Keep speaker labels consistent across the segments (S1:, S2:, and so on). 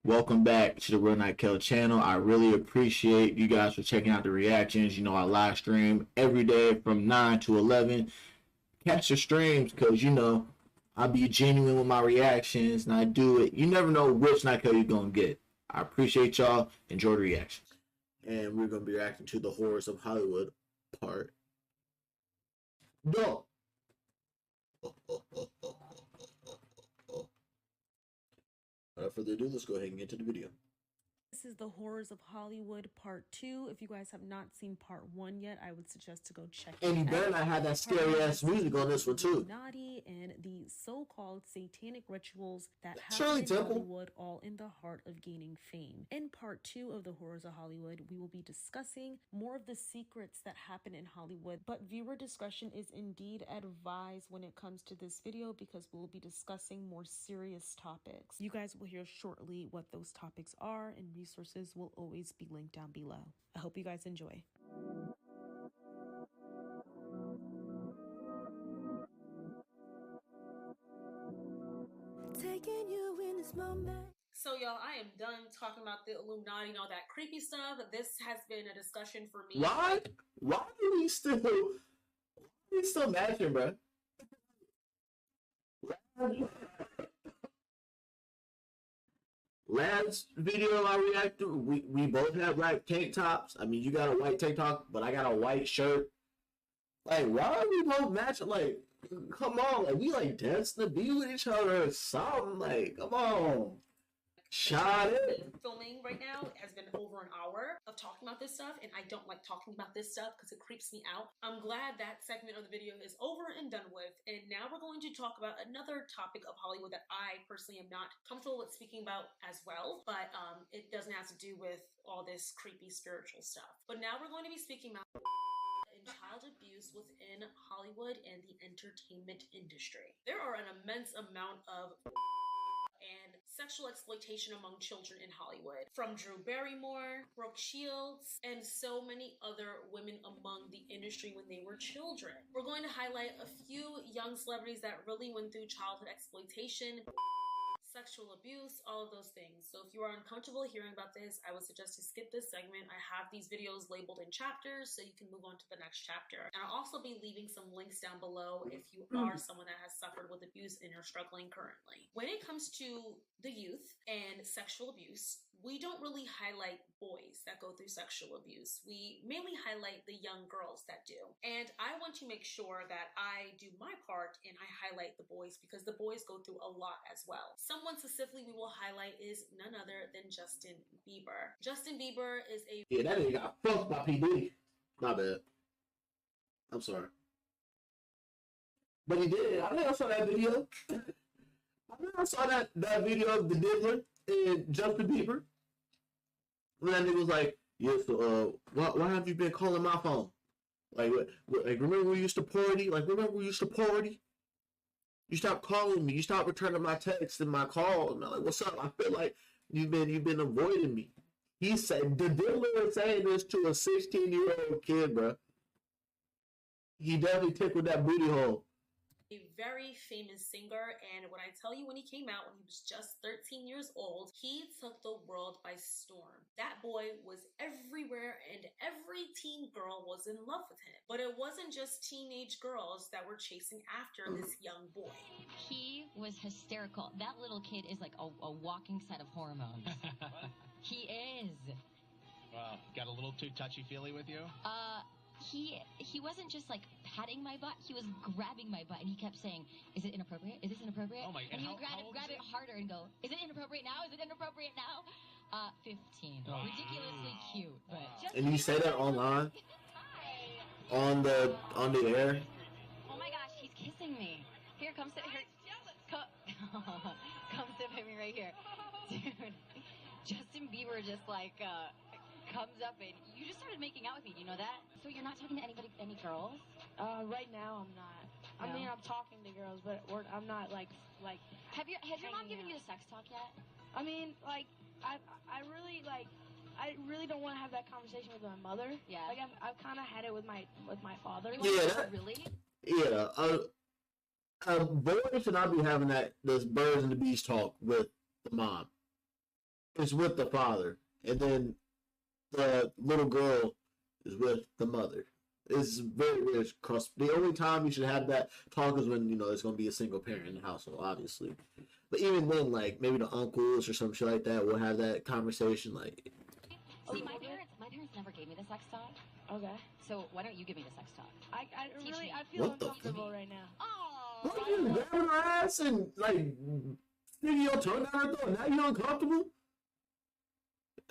S1: Welcome back to the Real Nykel channel. I really appreciate you guys for checking out the reactions. You know, I live stream every day from 9 to 11. Catch the streams because, I be genuine with my reactions and I do it. You never know which Nykel you're going to get. I appreciate y'all. Enjoy the reactions. And we're going to be reacting to the Horrors of Hollywood part. No. Without further ado, let's go ahead and get to the video.
S2: This is The Horrors of Hollywood Part 2. If you guys have not seen Part 1 yet, I would suggest to go check it out.
S1: And you better not have that scary ass music on this one too.
S2: Naughty and the so-called satanic rituals that
S1: Shirley
S2: happen in
S1: Temple.
S2: Hollywood, all in the heart of gaining fame. In Part 2 of The Horrors of Hollywood, we will be discussing more of the secrets that happen in Hollywood, but viewer discretion is indeed advised when it comes to this video because we'll be discussing more serious topics. You guys will hear shortly what those topics are, and resources will always be linked down below. I hope you guys enjoy.
S3: Taking you in this moment.
S2: So y'all, I am done talking about the Illuminati and all that creepy stuff. This has been a discussion for me.
S1: Why? Why are we still matching, bro? Last video I reacted, we both have black tank tops. I mean, you got a white tank top, but I got a white shirt. Like, why are we both matching? Like, come on, like we like destined to be with each other or something. Like, come on. Shot it.
S2: Filming right now has been over an hour of talking about this stuff, and I don't like talking about this stuff because it creeps me out. I'm glad that segment of the video is over and done with, and now we're going to talk about another topic of Hollywood that I personally am not comfortable with speaking about as well, but it doesn't have to do with all this creepy spiritual stuff. But now we're going to be speaking about child abuse within Hollywood and the entertainment industry. There are an immense amount of and sexual exploitation among children in Hollywood, from Drew Barrymore, Brooke Shields, and so many other women among the industry when they were children. We're going to highlight a few young celebrities that really went through childhood exploitation, sexual abuse, all of those things. So if you are uncomfortable hearing about this, I would suggest to skip this segment. I have these videos labeled in chapters so you can move on to the next chapter. And I'll also be leaving some links down below if you are someone that has suffered with abuse and you're struggling currently. When it comes to the youth and sexual abuse, we don't really highlight boys that go through sexual abuse. We mainly highlight the young girls that do. And I want to make sure that I do my part and I highlight the boys because the boys go through a lot as well. Someone specifically we will highlight is none other than Justin Bieber. Justin Bieber is a...
S1: Yeah, that nigga got fucked by P. Diddy. My bad. I'm sorry. But he did. I think I saw that video. I saw that video of the Diddler and Justin Bieber. When that nigga was like, yeah, so why have you been calling my phone? Like remember we used to party? Like remember we used to party? You stopped calling me. You stopped returning my texts and my calls. And I'm like, what's up? I feel like you've been avoiding me. He said the Diddler is saying this to a 16-year-old kid, bro. He definitely tickled that booty hole.
S2: A very famous singer, and when I tell you, when he came out when he was just 13 years old, he took the world by storm. That boy was everywhere and every teen girl was in love with him. But it wasn't just teenage girls that were chasing after this young boy.
S4: He was hysterical. That little kid is like a walking set of hormones. He is.
S5: Wow, got a little too touchy-feely with you?
S4: He wasn't just like patting my butt, he was grabbing my butt and he kept saying, is it inappropriate? Is this inappropriate?
S5: Oh my,
S4: and he
S5: how,
S4: would grab it harder and go, is it inappropriate now? Is it inappropriate now? 15.
S5: Wow.
S4: Ridiculously cute. But
S5: Wow.
S1: And you say that online? On the air?
S4: Oh my gosh, he's kissing me. Here, come sit here. Come sit by me right here. Dude, Justin Bieber just like comes up and you just started making out with me. Do you know that? So you're not talking to any girls?
S6: Right now I'm not.
S4: No?
S6: I mean, I'm talking to girls, but I'm not like.
S4: Has your mom
S6: hanging
S4: given you
S6: out.
S4: the sex talk yet?
S6: I mean, like, I really don't want to have that conversation with my mother.
S4: Yeah.
S6: Like I've kind of had it with my father.
S1: Yeah.
S4: Really?
S1: Yeah. A boy should not be having this birds and the bees talk with the mom. is with the father, and then the little girl is with the mother. It's very weird. Cause the only time you should have that talk is when there's gonna be a single parent in the household, obviously. But even then, like maybe the uncles or some shit like that will have that conversation. Like,
S4: See, my parents never gave me the sex talk.
S6: Okay.
S4: So why don't you give me the sex talk?
S6: I
S4: Teach
S6: really
S4: me.
S6: I feel
S1: What the
S6: uncomfortable right now.
S4: Oh.
S1: what you grabbing her ass and like sticking your tongue down her throat? Now you uncomfortable?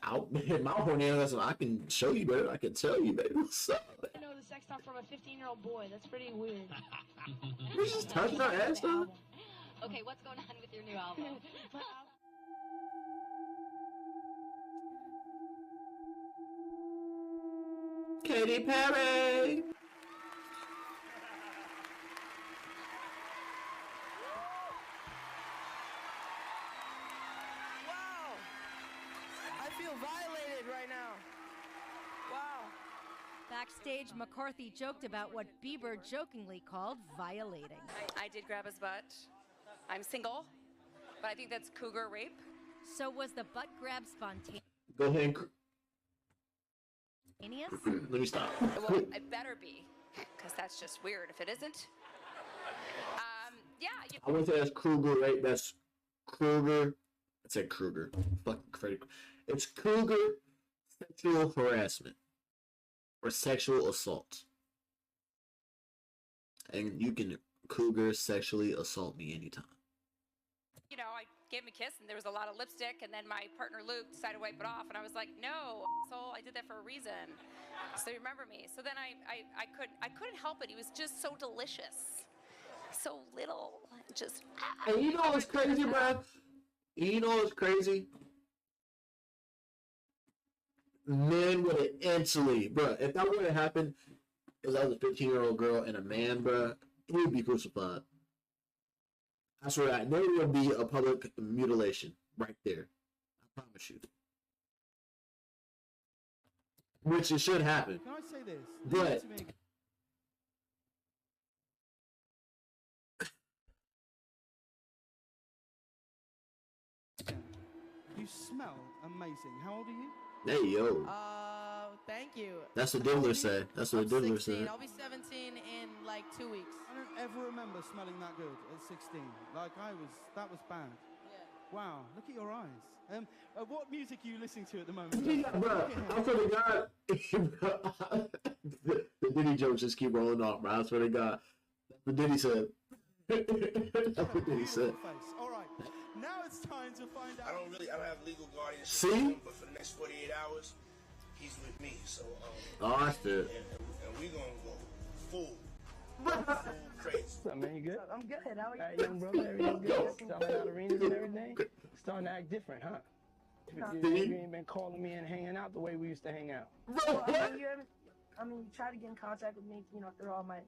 S1: I'll hit my horny ass. I can show you better. I can tell you, baby. What's up?
S6: I know the sex talk from a 15-year-old boy. That's pretty weird.
S1: You just touching her ass,
S6: The
S1: though?
S6: album.
S4: Okay, what's going on with your new album?
S6: My album.
S1: Katy Perry.
S7: Wow! I feel violated right now. Wow.
S8: Backstage, McCarthy joked about what Bieber jokingly called violating.
S9: I did grab his butt. I'm single, but I think that's cougar rape.
S8: So was the butt grab spontaneous?
S1: Go ahead and. Let me stop.
S9: Well, it better be, because that's just weird if it isn't. Yeah.
S1: I want to ask Kruger, right? That's Kruger. I said Kruger. Fucking Freddy. It's Kruger sexual harassment or sexual assault. And you can Cougar sexually assault me anytime.
S9: I gave him a kiss, and there was a lot of lipstick, and then my partner Luke decided to wipe it off, and I was like, no, asshole, I did that for a reason. So remember me. So then I couldn't help it. He was just so delicious. So little. Just.
S1: And you know what's crazy, bro? You know what's crazy? Men would have instantly, bro, if that would have happened, if I was a 15-year-old girl and a man, bro, he would be crucified. I swear that there will be a public mutilation right there. I promise you. Which it should happen.
S10: Can I say this?
S1: But
S10: you smell amazing. How old are you?
S1: hey yo,
S7: Thank you.
S1: that's what Diddler said. That's what
S7: I'm
S1: Diddler
S7: 16.
S1: said.
S7: I'll be 17 in like 2 weeks.
S10: I don't ever remember smelling that good at 16. Like that was bad.
S7: Yeah.
S10: Wow, look at your eyes. What music are you listening to at the moment?
S1: Bro, I swear to God, the Diddy jokes just keep rolling off, bro. I swear to God, that's what Diddy said. That's what Diddy said.
S10: All right, now it's time to find out.
S11: I don't have legal guardianship.
S1: See?
S11: But for the next 48 hours, he's with me. So,
S1: Oh, I said.
S11: and we gonna go full crazy.
S12: What's up, man? You good?
S7: I'm good. How are you?
S12: All right, young brother, everything good? Selling out arenas and everything? Starting to act different, huh? You ain't been calling me and hanging out the way we used to hang out.
S6: Well, you try to get in contact with me, through all my,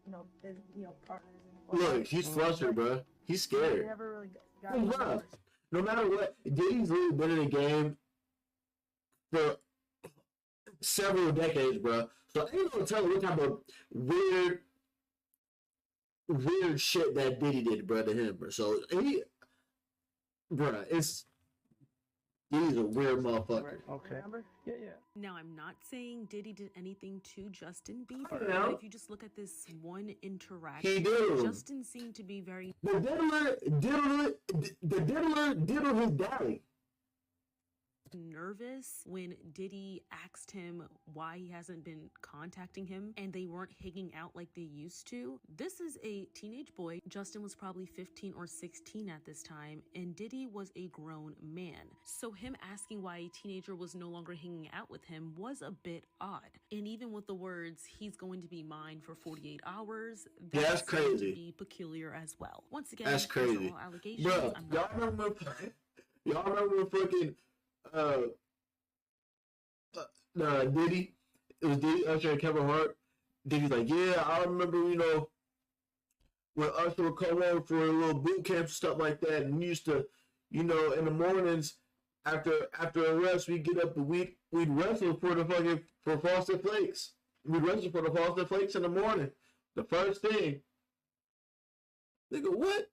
S6: partners. And
S1: Look, he's flustered, bro. He's scared.
S6: Never really got my
S1: Bro,
S6: numbers.
S1: no matter what, Diddy's really been in the game for several decades, bro. So I ain't gonna tell you what type of weird shit that Diddy did, bro, to him, bro. So Diddy's a weird motherfucker.
S12: Okay.
S6: Remember?
S12: Yeah.
S2: Now, I'm not saying Diddy did anything to Justin Bieber,
S1: Yeah.
S2: but if you just look at this one interaction,
S1: He did.
S2: Justin seemed to be very
S1: The diddler diddled his daddy.
S2: nervous when Diddy asked him why he hasn't been contacting him and they weren't hanging out like they used to. This is a teenage boy. Justin was probably 15 or 16 at this time, and Diddy was a grown man. So him asking why a teenager was no longer hanging out with him was a bit odd. And even with the words, he's going to be mine for 48 hours,
S1: That's
S2: seemed
S1: crazy.
S2: to be peculiar as well. Once again,
S1: That's
S2: these are
S1: crazy.
S2: all allegations.
S1: Bro,
S2: I'm
S1: y'all
S2: not
S1: remember when fucking Diddy? It was Diddy, Usher, and Kevin Hart. Diddy's like, yeah, I remember, when Usher would come over for a little boot camp and stuff like that, and we used to, in the mornings after a rest, we'd get up and we'd wrestle for Frosted Flakes. We'd wrestle for the Frosted Flakes in the morning. The first thing. Nigga, what?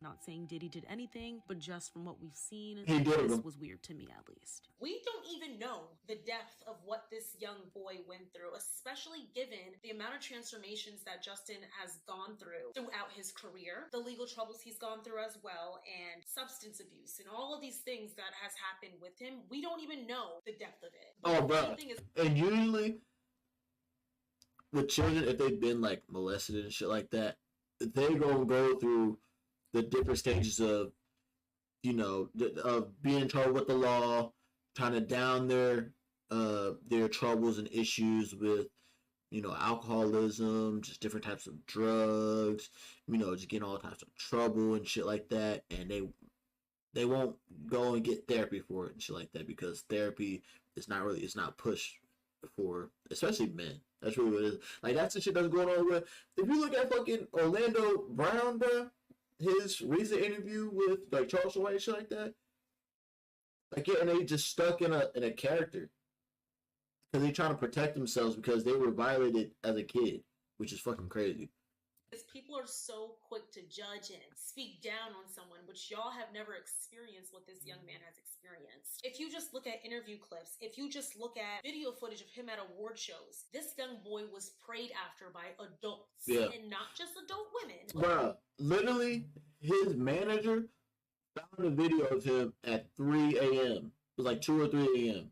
S2: Not saying Diddy did anything, but just from what we've seen,
S1: He did.
S2: this was weird to me at least. We don't even know the depth of what this young boy went through, especially given the amount of transformations that Justin has gone through throughout his career, the legal troubles he's gone through as well, and substance abuse, and all of these things that has happened with him. We don't even know the depth of it.
S1: Oh, bro. And usually, with children, if they've been like molested and shit like that, they gonna go through the different stages of, you know, of being in trouble with the law, trying to down their troubles and issues with, you know, alcoholism, just different types of drugs, you know, just getting all types of trouble and shit like that, and they won't go and get therapy for it and shit like that, because therapy is not pushed for, especially men. That's really what it is. Like, that's the shit that's going on with, if you look at fucking Orlando Brown, bro, his recent interview with like Charles White and shit like that, like, yeah, and they just stuck in a character because they trying to protect themselves because they were violated as a kid, which is fucking crazy.
S2: Because people are so quick to judge and speak down on someone, which y'all have never experienced what this young man has experienced. If you just look at interview clips, if you just look at video footage of him at award shows, this young boy was prayed after by adults, and not just adult women.
S1: Bruh, literally, his manager found a video of him at 3 a.m. It was like 2 or 3 a.m.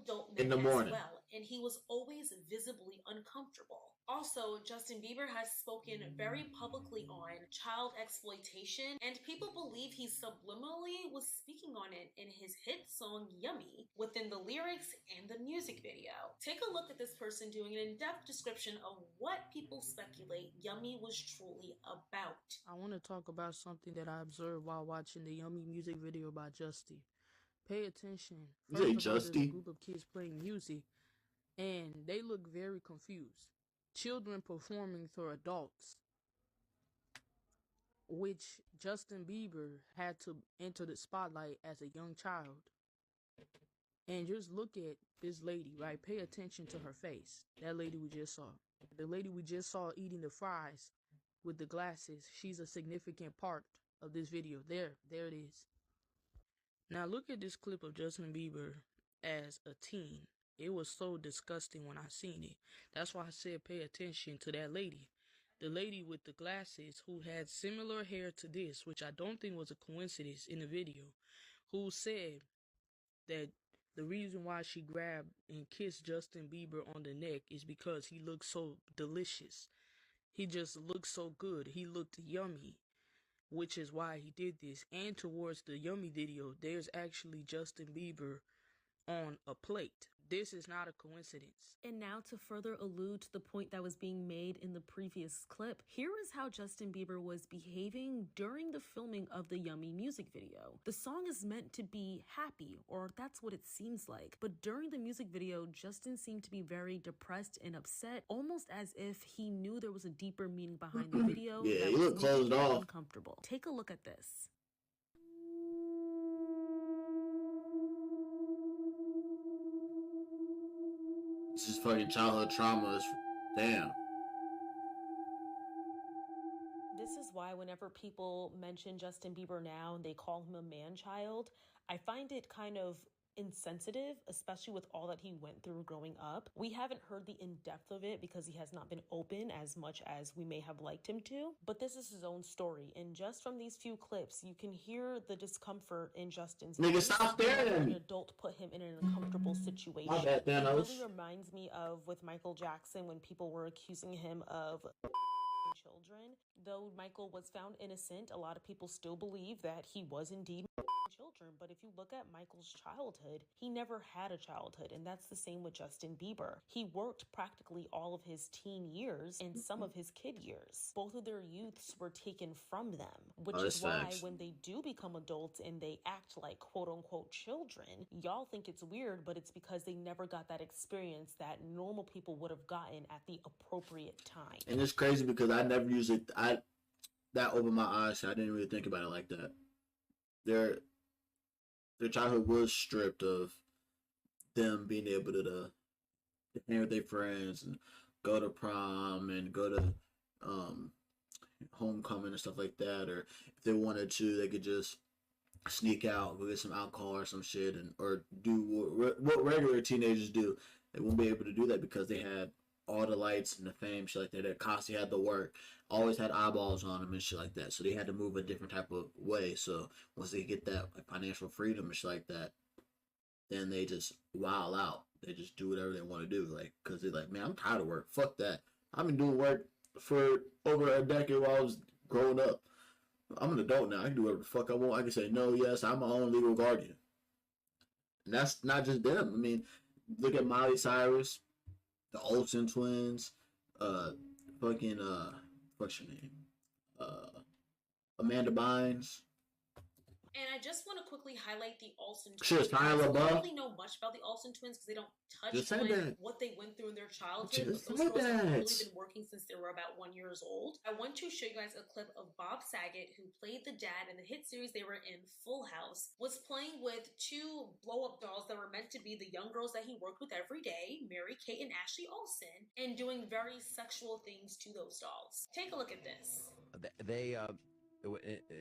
S2: Adult men
S1: in the morning.
S2: As well, and he was always visibly uncomfortable. Also, Justin Bieber has spoken very publicly on child exploitation, and people believe he subliminally was speaking on it in his hit song Yummy, within the lyrics and the music video. Take a look at this person doing an in-depth description of what people speculate Yummy was truly about.
S13: I want to talk about something that I observed while watching the Yummy music video by Justy. Pay attention. First of all, there's a group of kids playing music, and they look very confused. Children performing for adults, which Justin Bieber had to enter the spotlight as a young child. And just look at this lady, right? Pay attention to her face. That lady we just saw. The lady we just saw eating the fries with the glasses, she's a significant part of this video. There it is. Now look at this clip of Justin Bieber as a teen. It was so disgusting when I seen it. That's why I said pay attention to that lady. The lady with the glasses who had similar hair to this, which I don't think was a coincidence in the video, who said that the reason why she grabbed and kissed Justin Bieber on the neck is because he looked so delicious. He just looked so good. He looked yummy, which is why he did this. And towards the Yummy video, there's actually Justin Bieber on a plate. This is not a coincidence.
S2: And now, to further allude to the point that was being made in the previous clip, here is how Justin Bieber was behaving during the filming of the Yummy music video. The song is meant to be happy, or that's what it seems like. But during the music video, Justin seemed to be very depressed and upset, almost as if he knew there was a deeper meaning behind the video.
S1: Yeah, he looked closed off.
S2: Uncomfortable. Take a look at this.
S1: This is fucking childhood trauma. Damn.
S2: This is why whenever people mention Justin Bieber now and they call him a man-child, I find it kind of insensitive, especially with all that he went through growing up. We haven't heard the in-depth of it because he has not been open as much as we may have liked him to, but this is his own story, and just from these few clips, you can hear the discomfort in Justin's
S1: Nigga, stop staring at me.
S2: An adult put him in an uncomfortable situation.
S1: My bad, Thanos.
S2: It really reminds me of with Michael Jackson when people were accusing him of children. Though Michael was found innocent, a lot of people still believe that he was indeed children. But if you look at Michael's childhood, he never had a childhood, and that's the same with Justin Bieber. He worked practically all of his teen years and some of his kid years. Both of their youths were taken from them, which is why when they do become adults and they act like quote-unquote children, y'all think it's weird, but it's because they never got that experience that normal people would have gotten at the appropriate time.
S1: And it's crazy because I never usually that opened my eyes. I didn't really think about it like that. Their childhood was stripped of them being able to hang with their friends and go to prom and go to homecoming and stuff like that, or if they wanted to, they could just sneak out, go get some alcohol or some shit, and or do what regular teenagers do. They won't be able to do that because they had all the lights and the fame, shit like that. That constantly had the work, always had eyeballs on them and shit like that. So they had to move a different type of way. So once they get that financial freedom and shit like that, then they just wild out. They just do whatever they want to do, like, because they're like, man, I'm tired of work. Fuck that. I've been doing work for over a decade while I was growing up. I'm an adult now. I can do whatever the fuck I want. I can say no, yes. I'm my own legal guardian. And that's not just them. I mean, look at Miley Cyrus, the Olsen twins, what's your name? Amanda Bynes.
S2: And I just want to quickly highlight the Olsen twins.
S1: Sure, Shia LaBeouf.
S2: I don't really know much about the Olsen twins because they don't touch on what they went through in their childhood. But those girls have really been working since they were about 1 year old. I want to show you guys a clip of Bob Saget, who played the dad in the hit series they were in, Full House, was playing with two blow-up dolls that were meant to be the young girls that he worked with every day, Mary Kate and Ashley Olsen, and doing very sexual things to those dolls. Take a look at this.
S14: They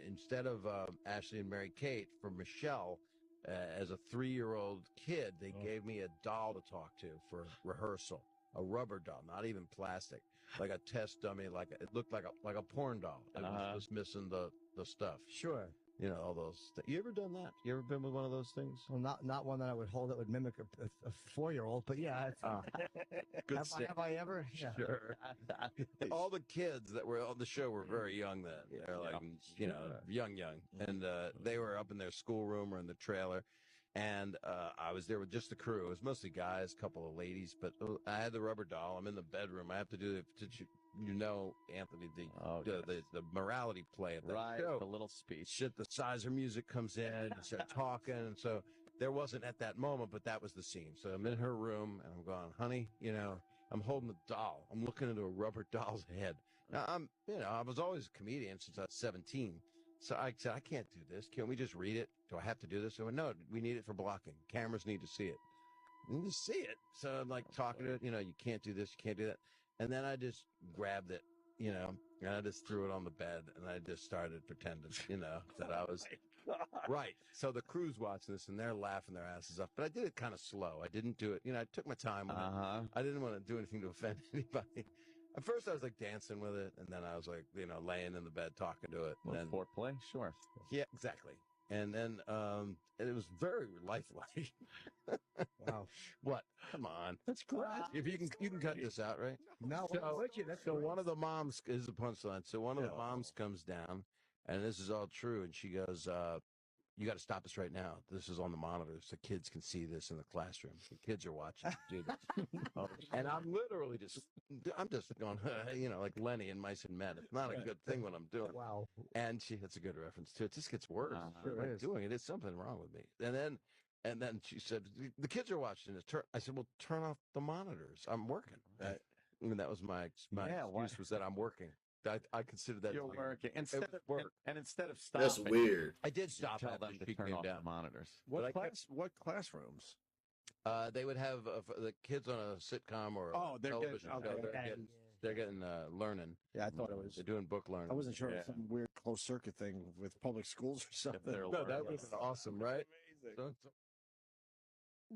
S14: instead of Ashley and Mary Kate, for Michelle, as a 3-year-old kid, they gave me a doll to talk to for rehearsal, a rubber doll, not even plastic, like a test dummy, it looked like a porn doll. It was just missing the stuff.
S15: Sure.
S14: You know, all those. You ever done that? You ever been with one of those things?
S15: Well, not one that I would hold that would mimic a 4-year-old, but yeah.
S14: Good
S15: have I ever? Yeah.
S14: Sure. All the kids that were on the show were very young then. They're like, young. And they were up in their schoolroom or in the trailer. And I was there with just the crew. It was mostly guys, a couple of ladies, but I had the rubber doll. I'm in the bedroom. I have to do Anthony, the morality play at that show.
S16: The little speech.
S14: Shit, the sizer music comes in and start talking. And so there wasn't at that moment, but that was the scene. So I'm in her room and I'm going, honey, I'm holding the doll. I'm looking into a rubber doll's head. Now I was always a comedian since I was 17. So I said, I can't do this. Can we just read it? Do I have to do this? So no, we need it for blocking. Cameras need to see it. You need to see it. So I'm like talking to it, you can't do this, you can't do that. And then I just grabbed it, and I just threw it on the bed and I just started pretending, that I was right. So the crew's watching this and they're laughing their asses off. But I did it kind of slow. I didn't do it. I took my time with it. I didn't want to do anything to offend anybody. At first I was like dancing with it, and then I was like, laying in the bed talking to it. And then
S16: foreplay, sure.
S14: Yeah, exactly. And then it was very lifelike.
S15: Wow.
S14: What? Come on.
S15: That's great.
S14: If you can cut this out, right?
S15: No.
S14: So one of the moms is the punchline. So one of the moms comes down, and this is all true, and she goes, you got to stop this right now. This is on the monitors. The kids can see this in the classroom. The kids are watching. Do this. And I'm literally just going, like Lenny and Mice and Men. It's not a good thing what I'm doing.
S15: Wow.
S14: And that's a good reference too. It just gets worse. I'm doing it. It's something wrong with me. And then she said, the kids are watching this. I said, well, turn off the monitors. I'm working. And that was my excuse was that I'm working. I consider that
S16: you're working instead of
S14: work.
S16: And instead of stopping.
S1: That's weird.
S14: I did stop.
S16: Tell them to turn off the monitors.
S17: What classrooms?
S14: They would have the kids on a sitcom or television show. They're getting learning.
S17: Yeah, I thought it was.
S14: They're doing book learning.
S17: I wasn't sure it was some weird closed circuit thing with public schools or something.
S14: No, that was awesome, right?
S17: Amazing.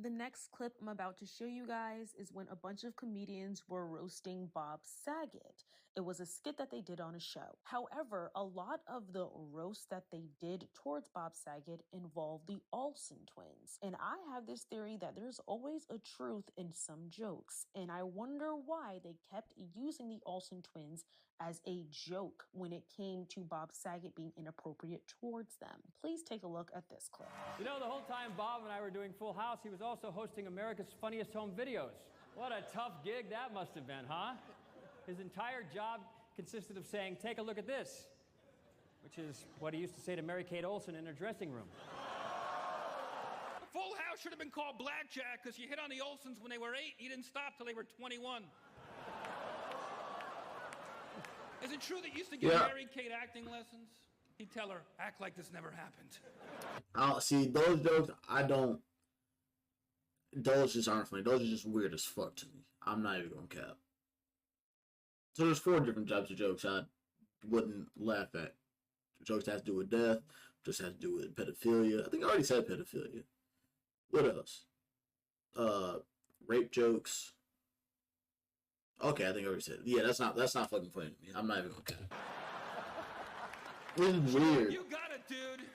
S2: The next clip I'm about to show you guys is when a bunch of comedians were roasting Bob Saget. It was a skit that they did on a show. However, a lot of the roast that they did towards Bob Saget involved the Olsen twins. And I have this theory that there's always a truth in some jokes. And I wonder why they kept using the Olsen twins as a joke when it came to Bob Saget being inappropriate towards them. Please take a look at this clip.
S18: The whole time Bob and I were doing Full House, he was also hosting America's Funniest Home Videos. What a tough gig that must have been, huh? His entire job consisted of saying, take a look at this, which is what he used to say to Mary Kate Olsen in her dressing room.
S19: Full House should have been called Blackjack because you hit on the Olsens when they were 8. You didn't stop till they were 21. Is it true that you used to give Mary Kate acting lessons? He'd tell her, act like this never happened.
S1: See, those jokes, those just aren't funny. Those are just weird as fuck to me. I'm not even gonna cap. So there's 4 different types of jokes I wouldn't laugh at. Jokes that has to do with death, just has to do with pedophilia. I think I already said pedophilia. What else? Rape jokes. Okay, I think I already said it. Yeah, that's not fucking funny to me. I'm not even gonna count. This is weird.
S19: You got it, dude.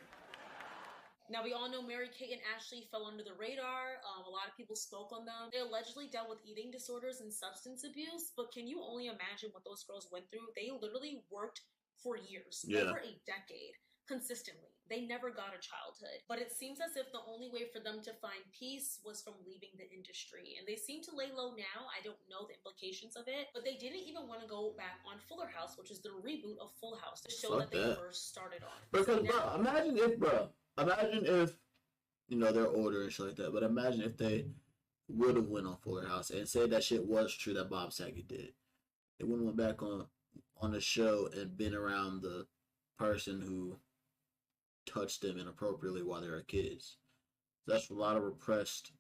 S2: Now, we all know Mary-Kate and Ashley fell under the radar. A lot of people spoke on them. They allegedly dealt with eating disorders and substance abuse, but can you only imagine what those girls went through? They literally worked for years, over a decade, consistently. They never got a childhood. But it seems as if the only way for them to find peace was from leaving the industry. And they seem to lay low now. I don't know the implications of it. But they didn't even want to go back on Fuller House, which is the reboot of Full House, the show that they first started on.
S1: Because, imagine if, you know, they're older and shit like that, but imagine if they would have went on Fuller House and said that shit was true that Bob Saget did. They wouldn't went back on the show and been around the person who touched them inappropriately while they were kids. That's a lot of repressed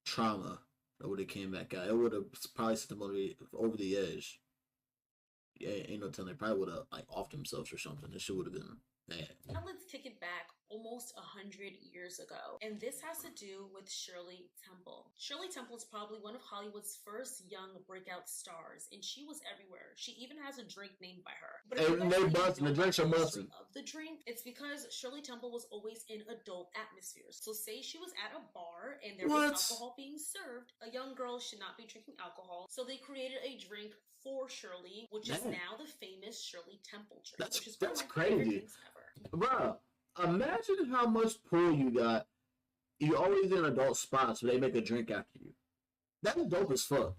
S1: trauma that would have came back out. It would have probably sent them over the edge. Yeah, ain't no telling. They probably would have like offed themselves or something. This shit would have been bad.
S2: Now let's take it back almost 100 years ago. And this has to do with Shirley Temple. Shirley Temple is probably one of Hollywood's first young breakout stars, and she was everywhere. She even has a drink named by her. But if
S1: they busting. The drinks are busting.
S2: Of the drink, it's because Shirley Temple was always in adult atmospheres. So say she was at a bar and there was alcohol being served, a young girl should not be drinking alcohol. So they created a drink for Shirley, which is now the famous Shirley Temple drink.
S1: That's crazy. Bro, imagine how much pull you got. You're always in adult spots where they make a drink after you. That's dope as fuck.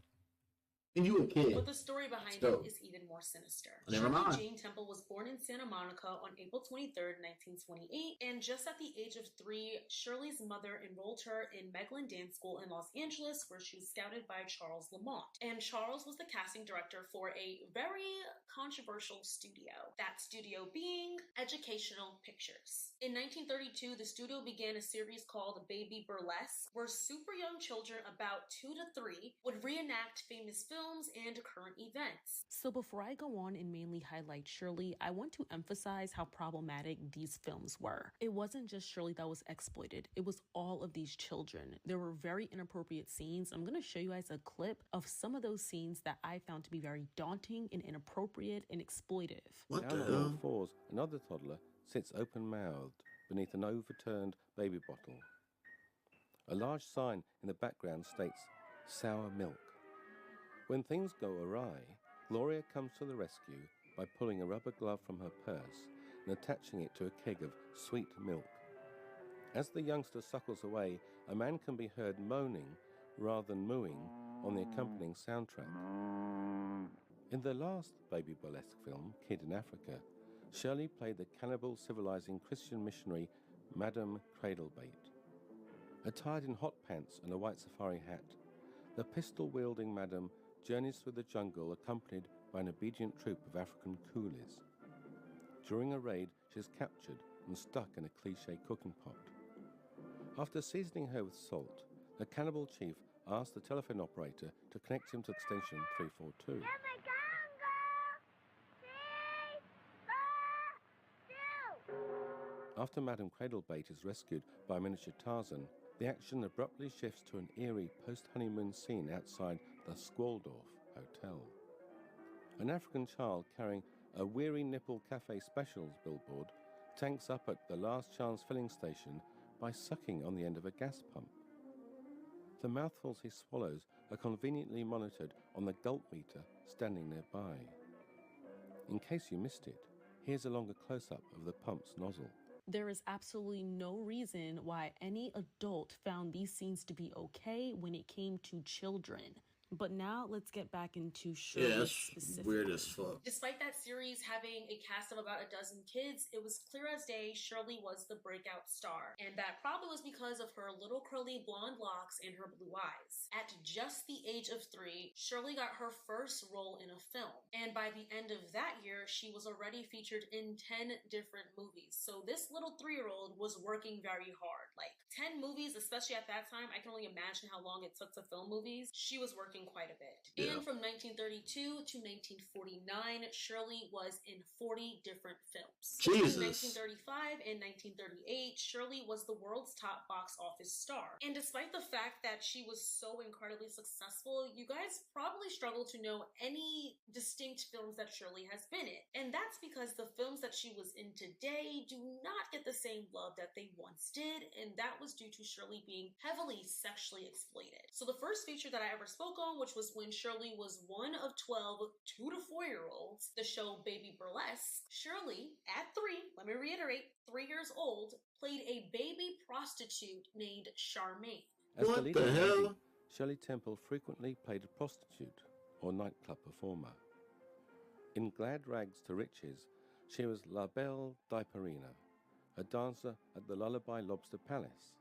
S1: And you a kid.
S2: But the story behind it is even more sinister.
S1: Never mind.
S2: Jane Temple was born in Santa Monica on April 23rd, 1928, and just at the age of 3, Shirley's mother enrolled her in Meglin Dance School in Los Angeles, where she was scouted by Charles Lamont. And Charles was the casting director for a very controversial studio. That studio being Educational Pictures. In 1932, the studio began a series called Baby Burlesque, where super young children about 2 to 3 would reenact famous films and current events. So before I go on and mainly highlight Shirley, I want to emphasize how problematic these films were. It wasn't just Shirley that was exploited, it was all of these children. There were very inappropriate scenes. I'm going to show you guys a clip of some of those scenes that I found to be very daunting and inappropriate and exploitive.
S20: What the hell? On all fours, another toddler sits open-mouthed beneath an overturned baby bottle. A large sign in the background states, "Sour milk." When things go awry, Gloria comes to the rescue by pulling a rubber glove from her purse and attaching it to a keg of sweet milk. As the youngster suckles away, a man can be heard moaning rather than mooing on the accompanying soundtrack. In the last Baby Burlesque film, Kid in Africa, Shirley played the cannibal civilizing Christian missionary Madame Cradlebait. Attired in hot pants and a white safari hat, the pistol-wielding madam journeys through the jungle accompanied by an obedient troop of African coolies. During a raid, she is captured and stuck in a cliché cooking pot. After seasoning her with salt, the cannibal chief asks the telephone operator to connect him to extension 342. After Madame Cradlebait is rescued by miniature Tarzan, the action abruptly shifts to an eerie post-honeymoon scene outside the Squaldorf Hotel. An African child carrying a Weary Nipple Cafe Specials billboard tanks up at the Last Chance filling station by sucking on the end of a gas pump. The mouthfuls he swallows are conveniently monitored on the gulp meter standing nearby. In case you missed it, here's a longer close-up of the pump's nozzle.
S2: There is absolutely no reason why any adult found these scenes to be okay when it came to children. But now let's get back into Shirley specifically.
S1: Weird as fuck.
S2: Despite that series having a cast of about a dozen kids, it was clear as day Shirley was the breakout star. And that probably was because of her little curly blonde locks and her blue eyes. At just the age of 3, Shirley got her first role in a film. And by the end of that year, she was already featured in 10 different movies. So this little 3-year-old was working very hard, like 10 movies, especially at that time, I can only imagine how long it took to film movies. She was working quite a bit.
S1: Yeah.
S2: And from 1932 to 1949, Shirley was in 40 different films.
S1: Jesus.
S2: Between 1935 and 1938, Shirley was the world's top box office star. And despite the fact that she was so incredibly successful, you guys probably struggle to know any distinct films that Shirley has been in. And that's because the films that she was in today do not get the same love that they once did, and that was due to Shirley being heavily sexually exploited. So the first feature that I ever spoke on, which was when Shirley was one of 12 2 to 4-year-olds, the show Baby Burlesque, Shirley, at 3, let me reiterate, 3 years old, played a baby prostitute named Charmaine.
S20: As the leading lady, Shirley Temple frequently played a prostitute or nightclub performer. In Glad Rags to Riches, she was La Belle Diaperina, a dancer at the Lullaby Lobster Palace.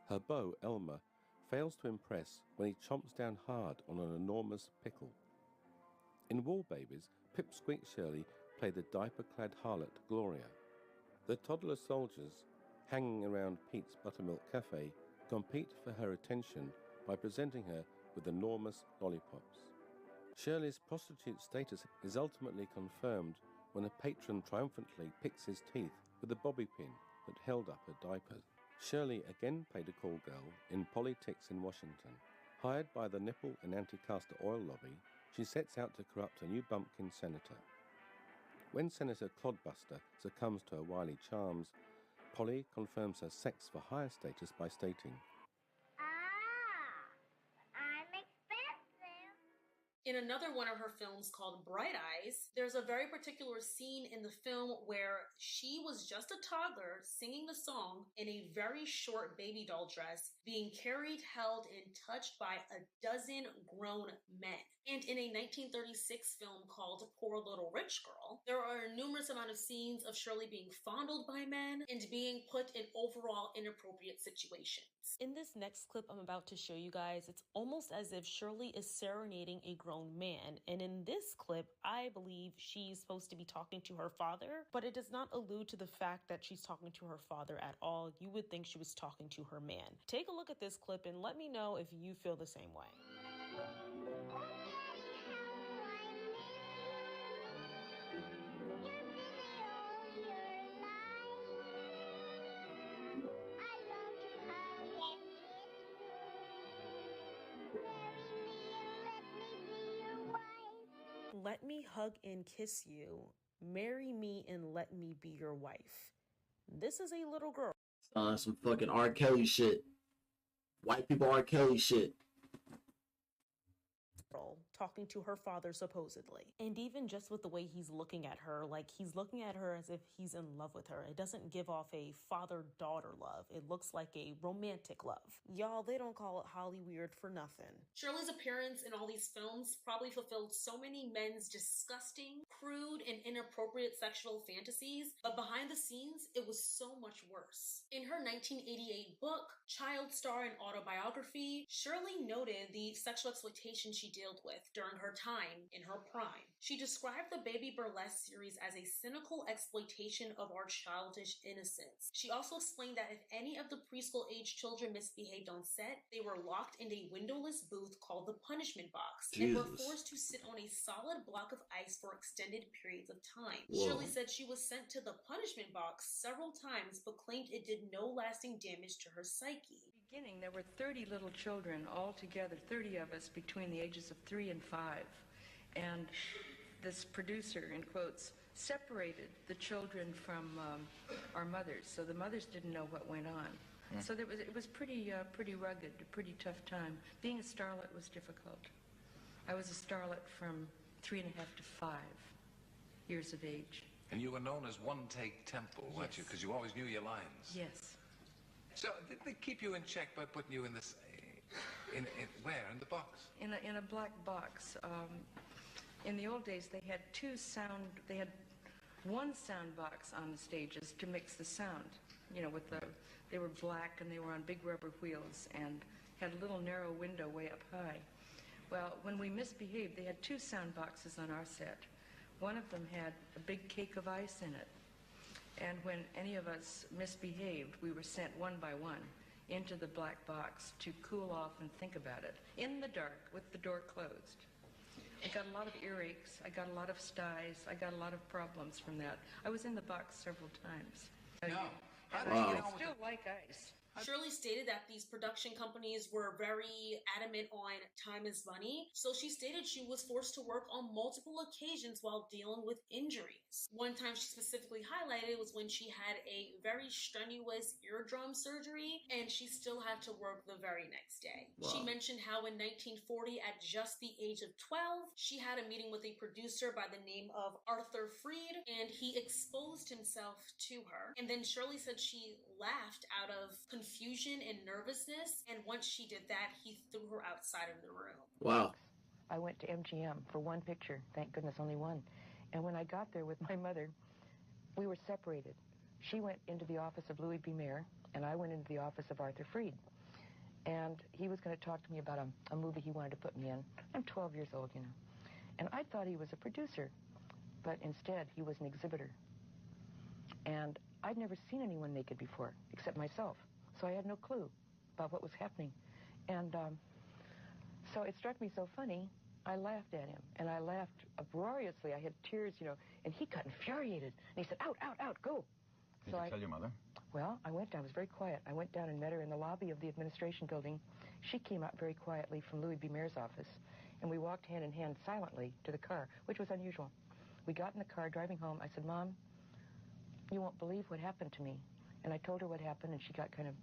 S20: Her beau, Elmer, fails to impress when he chomps down hard on an enormous pickle. In War Babies, Pipsqueak Shirley played the diaper-clad harlot Gloria. The toddler soldiers, hanging around Pete's Buttermilk Cafe, compete for her attention by presenting her with enormous lollipops. Shirley's prostitute status is ultimately confirmed when a patron triumphantly picks his teeth with a bobby pin that held up her diapers. Shirley again played a call girl in Politics in Washington. Hired by the nipple and anti-castor oil lobby, she sets out to corrupt a new bumpkin senator. When Senator Clodbuster succumbs to her wily charms, Polly confirms her sex for hire status by stating,
S2: In another one of her films called Bright Eyes, there's a very particular scene in the film where she was just a toddler singing the song in a very short baby doll dress, being carried, held, and touched by a dozen grown men. And in a 1936 film called Poor Little Rich Girl, there are a numerous amount of scenes of Shirley being fondled by men and being put in overall inappropriate situations. In this next clip I'm about to show you guys, it's almost as if Shirley is serenading a grown man. And in this clip, I believe she's supposed to be talking to her father, but it does not allude to the fact that she's talking to her father at all. You would think she was talking to her man. Take a look at this clip and let me know if you feel the same way. Let me hug and kiss you. Marry me and let me be your wife. This is a little girl.
S1: Some fucking R. Kelly shit. White people R. Kelly shit.
S2: Talking to her father, supposedly. And even just with the way he's looking at her, like he's looking at her as if he's in love with her. It doesn't give off a father-daughter love. It looks like a romantic love. Y'all, they don't call it Hollyweird for nothing. Shirley's appearance in all these films probably fulfilled so many men's disgusting, crude, and inappropriate sexual fantasies, but behind the scenes, it was so much worse. In her 1988 book, Child Star and Autobiography, Shirley noted the sexual exploitation she dealt with during her time in her prime. She described the Baby Burlesque series as a cynical exploitation of our childish innocence. She also explained that if any of the preschool-age children misbehaved on set, they were locked in a windowless booth called the punishment box and were forced to sit on a solid block of ice for extended periods of time.
S1: Whoa.
S2: Shirley said she was sent to the punishment box several times but claimed it did no lasting damage to her psyche.
S21: Beginning, there were 30 little children all together, 30 of us between the ages of 3 and 5. And this producer, in quotes, separated the children from our mothers, so the mothers didn't know what went on. So it was pretty rugged, a pretty tough time. Being a starlet was difficult. I was a starlet from 3 and a half to 5 years of age.
S22: And you were known as One Take Temple, weren't you? Because you always knew your lines.
S21: Yes.
S22: So did they keep you in check by putting you in this, where, in the box?
S21: In a black box. In the old days, they had one sound box on the stages to mix the sound. You know, they were black and they were on big rubber wheels and had a little narrow window way up high. Well, when we misbehaved, they had 2 sound boxes on our set. One of them had a big cake of ice in it. And when any of us misbehaved, we were sent one by one into the black box to cool off and think about it in the dark with the door closed. I got a lot of earaches. I got a lot of styes. I got a lot of problems from that. I was in the box several times.
S22: No.
S21: And
S22: Wow.
S21: I still like ice.
S2: Shirley stated that these production companies were very adamant on time is money, so she stated she was forced to work on multiple occasions while dealing with injuries. One time she specifically highlighted was when she had a very strenuous eardrum surgery, and she still had to work the very next day.
S1: Wow.
S2: She mentioned how in 1940, at just the age of 12, she had a meeting with a producer by the name of Arthur Freed, and he exposed himself to her. And then Shirley said she laughed out of confusion and nervousness, and once she did that, he threw her outside of the room.
S1: Wow.
S21: I went to MGM for one picture, thank goodness only one. And when I got there with my mother, we were separated. She went into the office of Louis B. Mayer, and I went into the office of Arthur Freed. And he was going to talk to me about a movie he wanted to put me in. I'm 12 years old, you know. And I thought he was a producer, but instead he was an exhibitor. And I'd never seen anyone naked before, except myself. So I had no clue about what was happening. And so it struck me so funny, I laughed at him. And I laughed uproariously. I had tears, you know, and he got infuriated. And he said, out, out, out, go.
S3: Did you tell your mother?
S21: Well, I was very quiet. I went down and met her in the lobby of the administration building. She came out very quietly from Louis B. Mayer's office. And we walked hand in hand silently to the car, which was unusual. We got in the car driving home. I said, Mom, you won't believe what happened to me. And I told her what happened, and she got kind of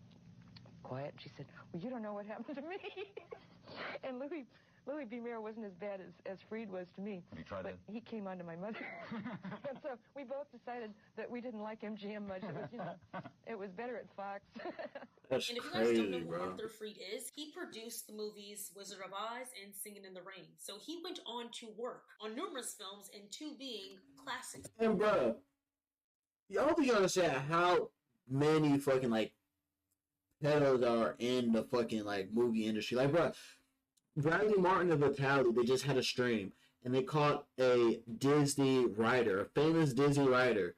S21: quiet. And she said, well, you don't know what happened to me. And Louis B. Mayer wasn't as bad as Freed was to me.
S3: You tried
S21: but he came on to my mother. And so we both decided that we didn't like MGM much. It was, you know, it was better at Fox.
S1: That's
S2: And if you
S1: crazy,
S2: guys don't know who
S1: bro.
S2: Arthur Freed is, he produced the movies Wizard of Oz and Singing in the Rain. So he went on to work on numerous films, and two being classics.
S1: And bro, y'all don't think you understand how many fucking like pedos are in the fucking like movie industry. Like, bro, Bradley Martin of Vitality, they just had a stream, and they caught a Disney writer, a famous Disney writer,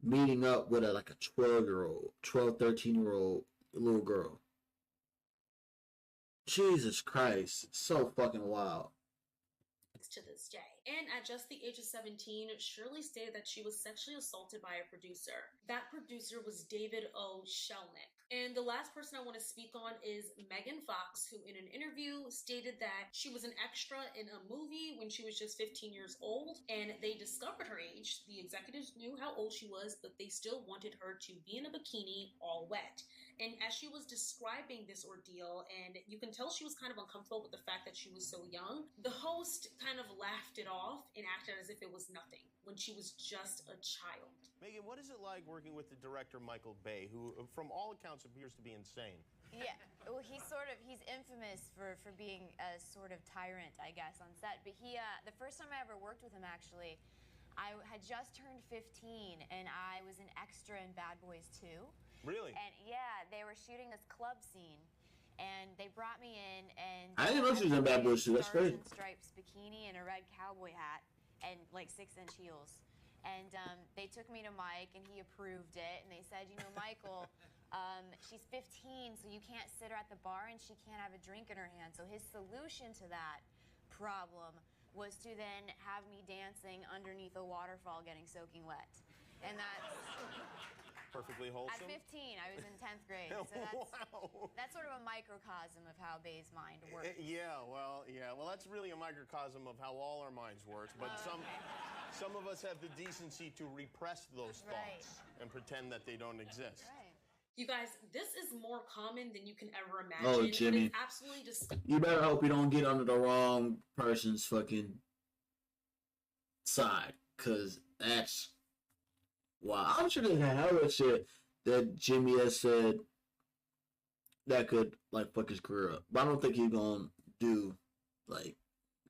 S1: meeting up with a 13-year-old little girl. Jesus Christ, so fucking wild.
S2: To this day. And at just the age of 17, Shirley stated that she was sexually assaulted by a producer. That producer was David O. Shelnick. And the last person I want to speak on is Megan Fox, who in an interview stated that she was an extra in a movie when she was just 15 years old, and they discovered her age. The executives knew how old she was, but they still wanted her to be in a bikini all wet. And as she was describing this ordeal, and you can tell she was kind of uncomfortable with the fact that she was so young, the host kind of laughed it off and acted as if it was nothing when she was just a child.
S5: Megan, what is it like working with the director Michael Bay, who from all accounts appears to be insane?
S23: Yeah, well, he's infamous for being a sort of tyrant, I guess, on set. But the first time I ever worked with him, actually, I had just turned 15, and I was an extra in Bad Boys 2.
S5: Really?
S23: And yeah, they were shooting this club scene, and they brought me in, and
S1: I didn't know she was in Bad Boys 2. That's
S23: Stars
S1: crazy.
S23: and Stripes bikini and a red cowboy hat and like 6-inch heels. And they took me to Mike, and he approved it. And they said, you know, Michael, she's 15, so you can't sit her at the bar, and she can't have a drink in her hand. So his solution to that problem was to then have me dancing underneath a waterfall getting soaking wet. And that's...
S5: Perfectly wholesome?
S23: At 15, I was in 10th grade. So that's sort of a microcosm of how Bay's mind works.
S5: Yeah, well, that's really a microcosm of how all our minds work. But some of us have the decency to repress those thoughts and pretend that they don't exist.
S23: Right.
S2: You guys, this is more common than you can ever imagine.
S1: Oh, Jimmy.
S2: But it's absolutely disgusting.
S1: You better hope you don't get under the wrong person's fucking side, because that's... Wow. I'm sure there's a hell of shit that Jimmy has said that could, like, fuck his career up. But I don't think he's gonna do, like,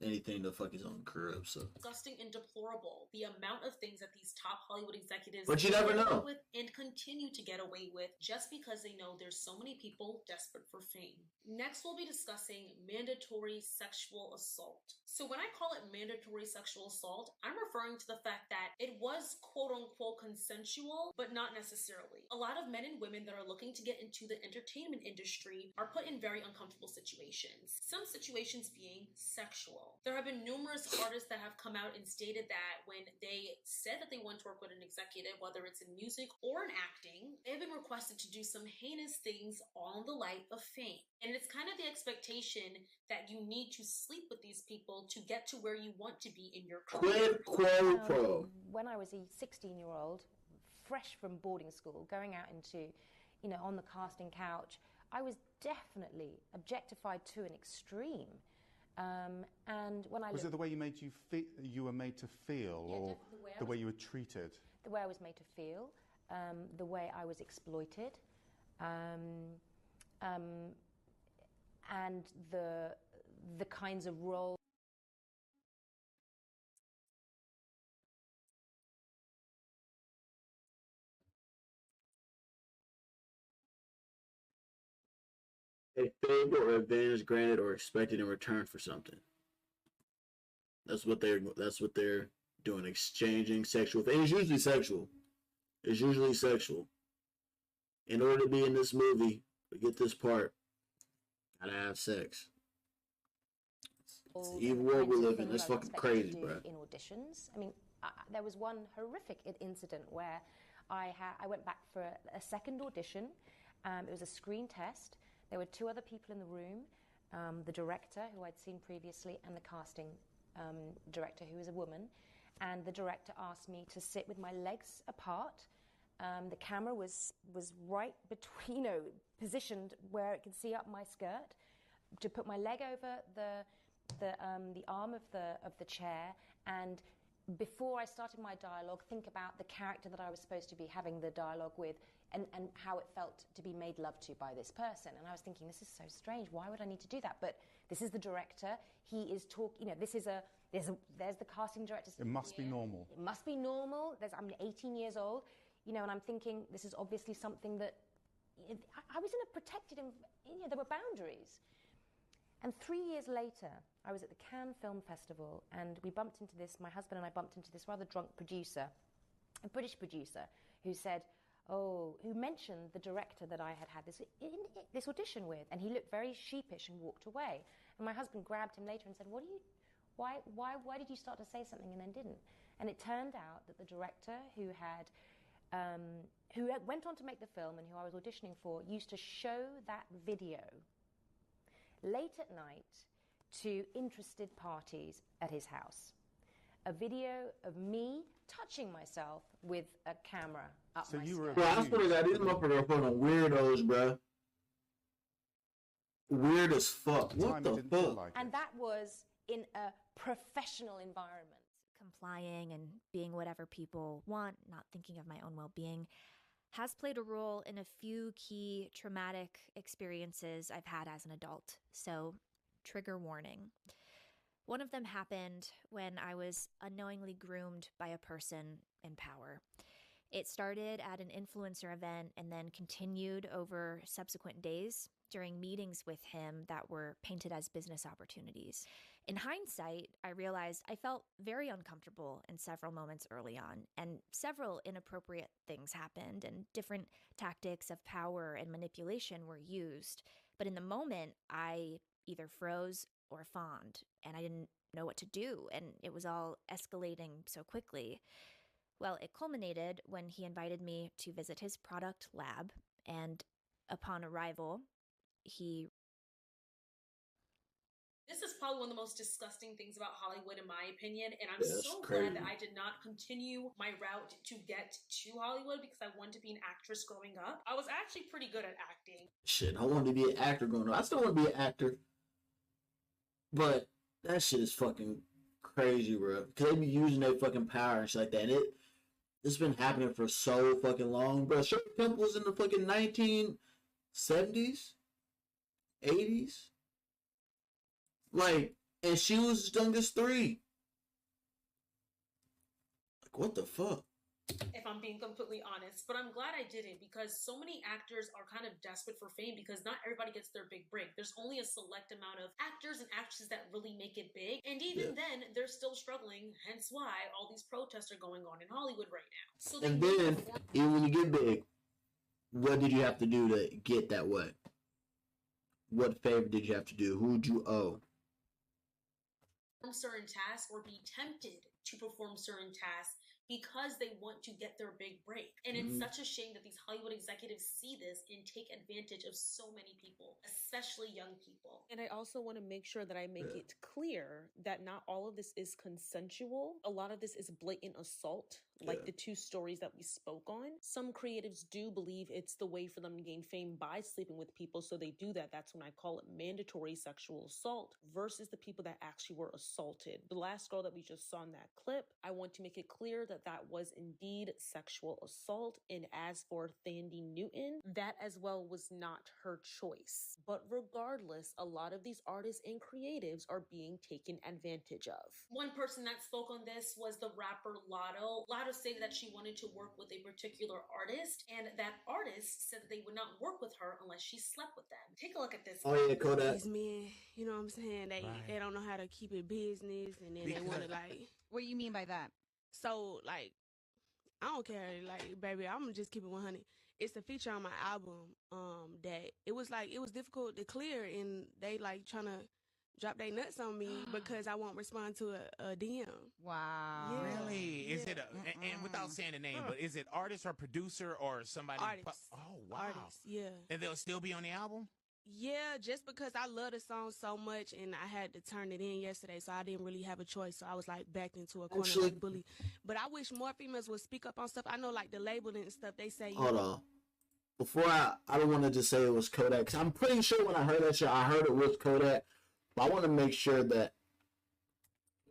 S1: anything to fuck his own crib. So
S2: disgusting and deplorable the amount of things that these top Hollywood executives
S1: But you never
S2: get away
S1: know.
S2: with and continue to get away with just because they know there's so many people desperate for fame. Next, we'll be discussing mandatory sexual assault. So when I call it mandatory sexual assault, I'm referring to the fact that it was quote unquote consensual, but not necessarily. A lot of men and women that are looking to get into the entertainment industry are put in very uncomfortable situations. Some situations being sexual. There have been numerous artists that have come out and stated that when they said that they want to work with an executive, whether it's in music or in acting, they've been requested to do some heinous things all in the light of fame. And it's kind of the expectation that you need to sleep with these people to get to where you want to be in your career.
S1: Quid pro.
S3: When I was a 16-year-old, fresh from boarding school, going out into, on the casting couch, I was definitely objectified to an extreme. And when I
S4: was it the way you were made to feel, or the way you were treated?
S3: The way I was made to feel, the way I was exploited, and the kinds of roles.
S1: A favor or advantage granted or expected in return for something. That's what they're doing. Exchanging sexual things. It's usually sexual. It's usually sexual. In order to be in this movie, we get this part. Gotta have sex. It's the evil world we live in. That's fucking crazy, bro.
S3: In auditions, I mean, there was one horrific incident where I went back for a second audition. It was a screen test. There were two other people in the room, the director, who I'd seen previously, and the casting director, who was a woman. And the director asked me to sit with my legs apart. The camera was right between, positioned where it could see up my skirt, to put my leg over the arm of the chair, and before I started my dialogue, think about the character that I was supposed to be having the dialogue with, and how it felt to be made love to by this person. And I was thinking, this is so strange. Why would I need to do that? But this is the director. He is talking. There's the casting director.
S4: It must be normal.
S3: It must be normal. I'm 18 years old, and I'm thinking this is obviously something that I was in a protected. There were boundaries. And 3 years later, I was at the Cannes Film Festival, and we bumped into this. My husband and I bumped into this rather drunk producer, a British producer, who said, who mentioned the director that I had this audition with, and he looked very sheepish and walked away. And my husband grabbed him later and said, why did you start to say something and then didn't? And it turned out that the director who went on to make the film and who I was auditioning for used to show that video late at night to interested parties at his house. A video of me touching myself with a camera up my skirt.
S1: Bro, I swear to God, these motherfuckers are fucking weirdos, bro. Weird as fuck. What the fuck?
S3: And that was in a professional environment.
S8: Complying and being whatever people want, not thinking of my own well-being, has played a role in a few key traumatic experiences I've had as an adult. So, trigger warning. One of them happened when I was unknowingly groomed by a person in power. It started at an influencer event and then continued over subsequent days during meetings with him that were painted as business opportunities. In hindsight, I realized I felt very uncomfortable in several moments early on, and several inappropriate things happened, and different tactics of power and manipulation were used. But in the moment, I either froze or fawned, and I didn't know what to do, and it was all escalating so quickly. Well, it culminated when he invited me to visit his product lab, and upon arrival,
S2: This is probably one of the most disgusting things about Hollywood, in my opinion, and I'm so glad that I did not continue my route to get to Hollywood because I wanted to be an actress growing up. I was actually pretty good at acting.
S1: Shit, I wanted to be an actor growing up. I still want to be an actor. But that shit is fucking crazy, bro. Because they be using their fucking power and shit like that. And it's been happening for so fucking long, bro. Shirley Temple was in the fucking 1970s? 80s? Like, And she was as young as 3. Like, what the fuck?
S2: If I'm being completely honest, but I'm glad I didn't, because so many actors are kind of desperate for fame because not everybody gets their big break. There's only a select amount of actors and actresses that really make it big, and even then, they're still struggling, hence why all these protests are going on in Hollywood right now. So
S1: and then, even when you get big, what did you have to do to get that way? What favor did you have to do? Who'd you owe?
S2: Certain tasks or be tempted to perform certain tasks because they want to get their big break. And it's such a shame that these Hollywood executives see this and take advantage of so many people, especially young people.
S9: And I also want to make sure that I make it clear that not all of this is consensual. A lot of this is blatant assault, like the 2 stories that we spoke on. Some creatives do believe it's the way for them to gain fame by sleeping with people, so they do that. That's when I call it mandatory sexual assault versus the people that actually were assaulted. The last girl that we just saw in that clip, I want to make it clear that that was indeed sexual assault. And as for Thandie Newton, that as well was not her choice. But regardless, a lot of these artists and creatives are being taken advantage of.
S2: One person that spoke on this was the rapper Lotto. Lotto stated that she wanted to work with a particular artist, and that artist said that they would not work with her unless she slept with them. Take a look at this.
S1: Oh yeah, Kodak.
S10: These men, you know what I'm saying? They don't know how to keep it business, and then they want to like.
S11: What do you mean by that?
S10: So like, I don't care. Like, baby, I'm gonna just keep it 100. It's a feature on my album. That it was difficult to clear, and they like trying to drop their nuts on me because I won't respond to a DM.
S11: Wow.
S10: Yeah.
S24: Really? Is it and without saying the name, but is it artist or producer or somebody?
S10: Artist.
S24: Oh wow.
S10: Artist, yeah.
S24: And they'll still be on the album?
S10: Yeah, just because I love the song so much and I had to turn it in yesterday, so I didn't really have a choice. So I was like backed into a corner like bully. But I wish more females would speak up on stuff. I know like the labeling and stuff, they say.
S1: Hold on. Before I don't want to just say it was Kodak, 'cause I'm pretty sure when I heard that shit, I heard it was Kodak. But I want to make sure that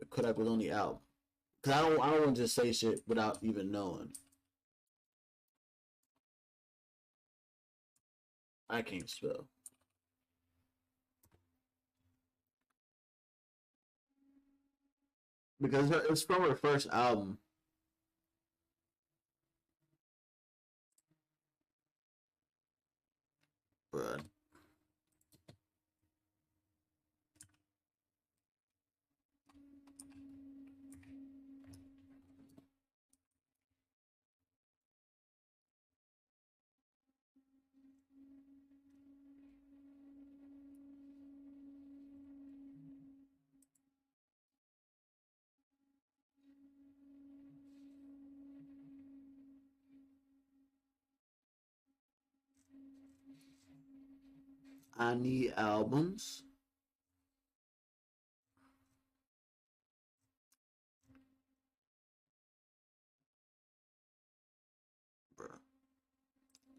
S1: Kodak was on the album. Because I don't want to just say shit without even knowing. I can't spell. Because it's from her first album. Bruh. I need albums. Bruh.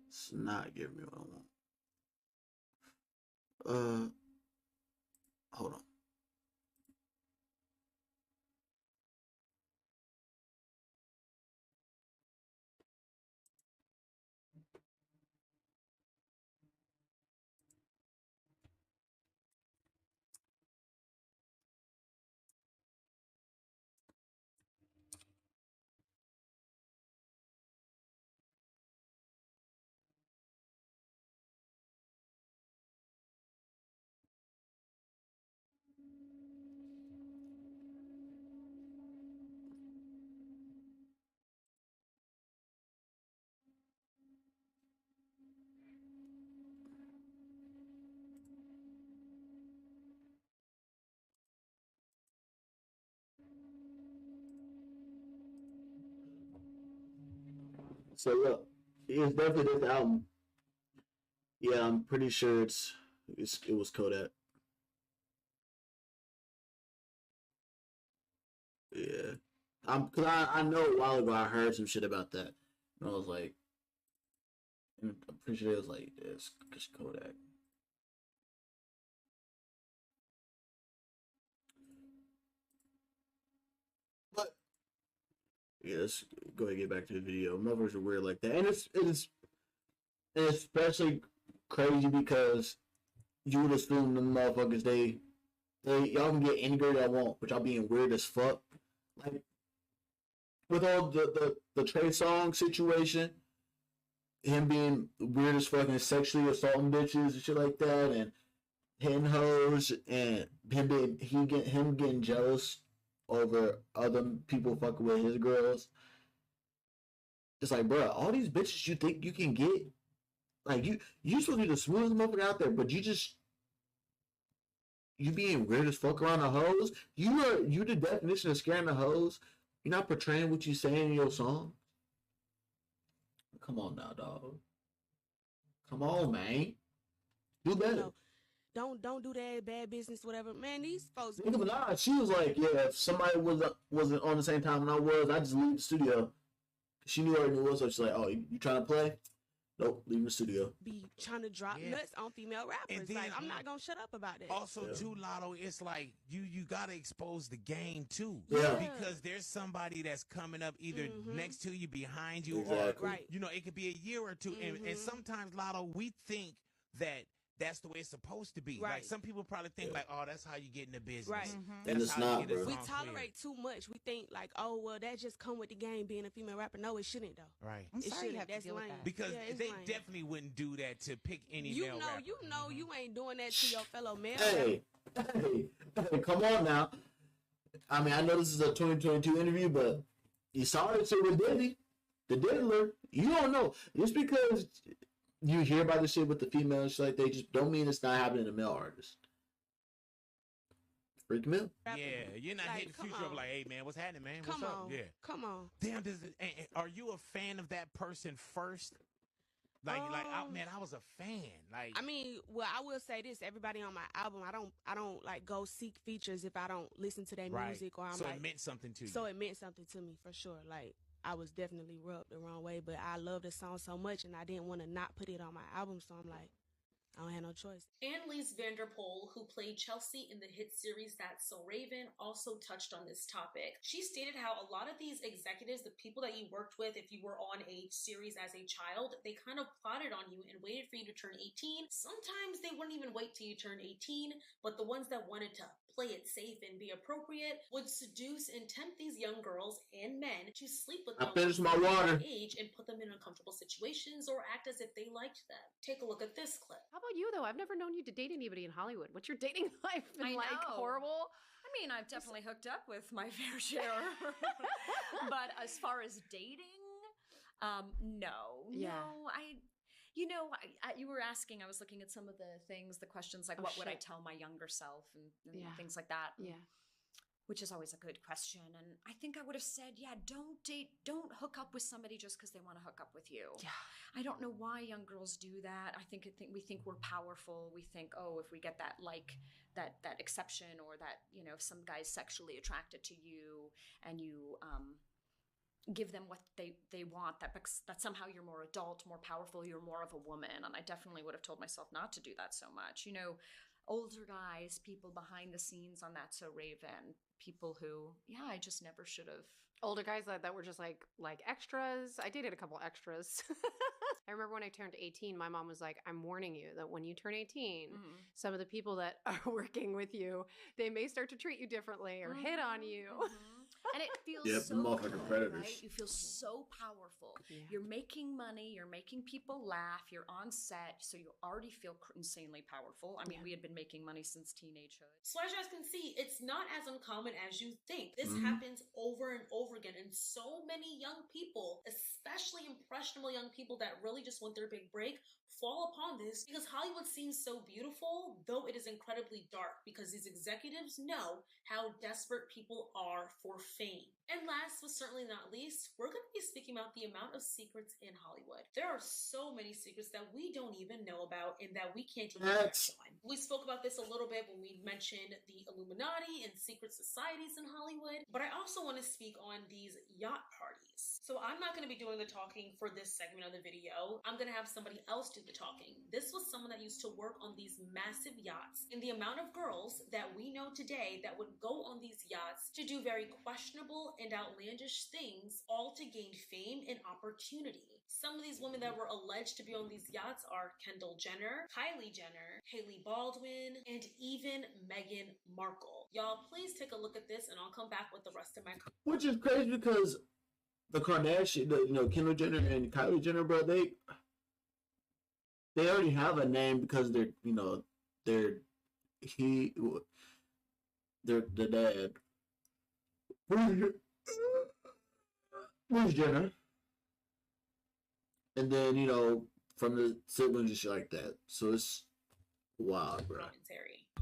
S1: It's not giving me what I want. Hold on. So look, it's definitely this album. Yeah, I'm pretty sure it was Kodak. Yeah, cause I know a while ago I heard some shit about that, and I was like, I'm pretty sure it was like it's Kodak. But yeah, let's go ahead and get back to the video. Motherfuckers are weird like that, and it's especially crazy because you would assume the motherfuckers they y'all can get any girl y'all want, but y'all being weird as fuck. Like with all the Trey Songz situation, him being weird as fuck and sexually assaulting bitches and shit like that, and hitting hoes, and him getting jealous over other people fucking with his girls. It's like, bro, all these bitches you think you can get, like you supposed to be the smoothest motherfucker out there, but you being weird as fuck around the hoes. You the definition of scaring the hoes. You're not portraying what you saying in your song. Come on now, dog. Come on, man. Do better.
S10: Don't do that bad business, whatever. Man, these folks.
S1: Nah, she was like, yeah, if somebody wasn't on the same time when I was, I just leave the studio. She knew I already knew it, so she's like, oh, you trying to play? Nope, leave the studio.
S10: Be trying to drop nuts on female rappers.
S24: And then,
S10: like, I'm not gonna shut up about it.
S24: Also, too, Lotto, it's like you gotta expose the game too.
S1: Yeah.
S24: Because there's somebody that's coming up either next to you, behind you,
S1: Exactly.
S24: or you know, it could be a year or two. And sometimes, Lotto, we think that that's the way it's supposed to be.
S10: Right.
S24: Like some people probably think like, oh, that's how you get in the business.
S10: Right.
S1: And it's not, bro.
S10: We tolerate too much. We think like, oh, well, that just come with the game being a female rapper. No, it shouldn't though.
S24: Right.
S11: I'm
S10: It
S11: sorry you
S10: shouldn't.
S11: have to
S10: That's
S11: deal with
S10: lame.
S11: that.
S24: Because
S10: Yeah,
S24: they
S10: lame.
S24: definitely wouldn't do that to pick any male rapper.
S10: You know, you ain't doing that to your fellow male.
S1: Hey, come on now. I mean, I know this is a 2022 interview, but you saw it shit with Diddy, the diddler. You don't know. Just because you hear about this shit with the females, like they just don't mean it's not happening to male artists. Freak me out.
S24: Yeah, you're not
S10: Like,
S24: hitting the
S10: come
S24: future up
S10: on.
S24: like, hey man, what's happening, man? What's
S10: Come
S24: up?
S10: on.
S24: Yeah.
S10: Come on.
S24: Damn, are you a fan of that person first? Like, man, I was a fan. Like,
S10: I mean, well, I will say this: everybody on my album, I don't like go seek features if I don't listen to their
S24: right.
S10: music or I'm
S24: so
S10: like.
S24: it meant something to you.
S10: So it meant something to me for sure. Like I was definitely rubbed the wrong way, but I love the song so much, and I didn't want to not put it on my album. So I'm like, I don't have no choice.
S2: Anneliese Vanderpool, who played Chelsea in the hit series That's So Raven, also touched on this topic. She stated how a lot of these executives, the people that you worked with if you were on a series as a child, they kind of plotted on you and waited for you to turn 18. Sometimes they wouldn't even wait till you turn 18, but the ones that wanted to play it safe and be appropriate would seduce and tempt these young girls and men to sleep with them
S1: I finished my water.
S2: age and put them in uncomfortable situations or act as if they liked them. Take a look at this clip.
S6: How about you, though? I've never known you to date anybody in Hollywood. What's your dating life been
S7: I
S6: like?
S7: know.
S6: Horrible?
S7: I mean, I've definitely hooked up with my fair share. But as far as dating, no.
S6: Yeah.
S7: No, you were asking, I was looking at some of the things, the questions like,
S6: Oh,
S7: what would I
S6: shit.
S7: tell my younger self and
S6: Yeah.
S7: things like that.
S6: Yeah.
S7: Which is always a good question. And I think I would have said, yeah, don't hook up with somebody just because they want to hook up with you.
S6: Yeah.
S7: I don't know why young girls do that. We think we're powerful. We think, oh, if we get that that exception, or that, you know, if some guy's sexually attracted to you and you give them what they want, that somehow you're more adult, more powerful, you're more of a woman. And I definitely would have told myself not to do that so much. You know, older guys, people behind the scenes on That's So Raven, people who, yeah, I just never should have.
S6: Older guys that were just like extras. I dated a couple extras. I remember when I turned 18, my mom was like, I'm warning you that when you turn 18, some of the people that are working with you, they may start to treat you differently or hit on you.
S7: And it feels
S1: Yep,
S7: so
S1: motherfucking
S7: good,
S1: predators.
S7: right? You feel so powerful.
S6: Yeah.
S7: You're making money. You're making people laugh. You're on set, so you already feel insanely powerful. I mean, we had been making money since teenagehood.
S2: So as you guys can see, it's not as uncommon as you think. This
S1: Mhm.
S2: happens over and over again, and so many young people, especially impressionable young people that really just want their big break, fall upon this because Hollywood seems so beautiful, though it is incredibly dark because these executives know how desperate people are for fame. And last but certainly not least, we're going to be speaking about the amount of secrets in Hollywood. There are so many secrets that we don't even know about and that we can't even touch on. We spoke about this a little bit when we mentioned the Illuminati and secret societies in Hollywood, but I also want to speak on these yacht parties. yachts. So I'm not going to be doing the talking for this segment of the video. I'm going to have somebody else do the talking. This was someone that used to work on these massive yachts, and the amount of girls that we know today that would go on these yachts to do very questionable and outlandish things, all to gain fame and opportunity. Some of these women that were alleged to be on these yachts are Kendall Jenner, Kylie Jenner, Hailey Baldwin, and even Meghan Markle. Y'all, please take a look at this, and I'll come back with the rest of my comments.
S1: Which is crazy because the Kardashian, Kendall Jenner and Kylie Jenner, bro, they already have a name because they're the dad. Bruce Jenner. And then, from the siblings and shit like that. So it's wild, bro.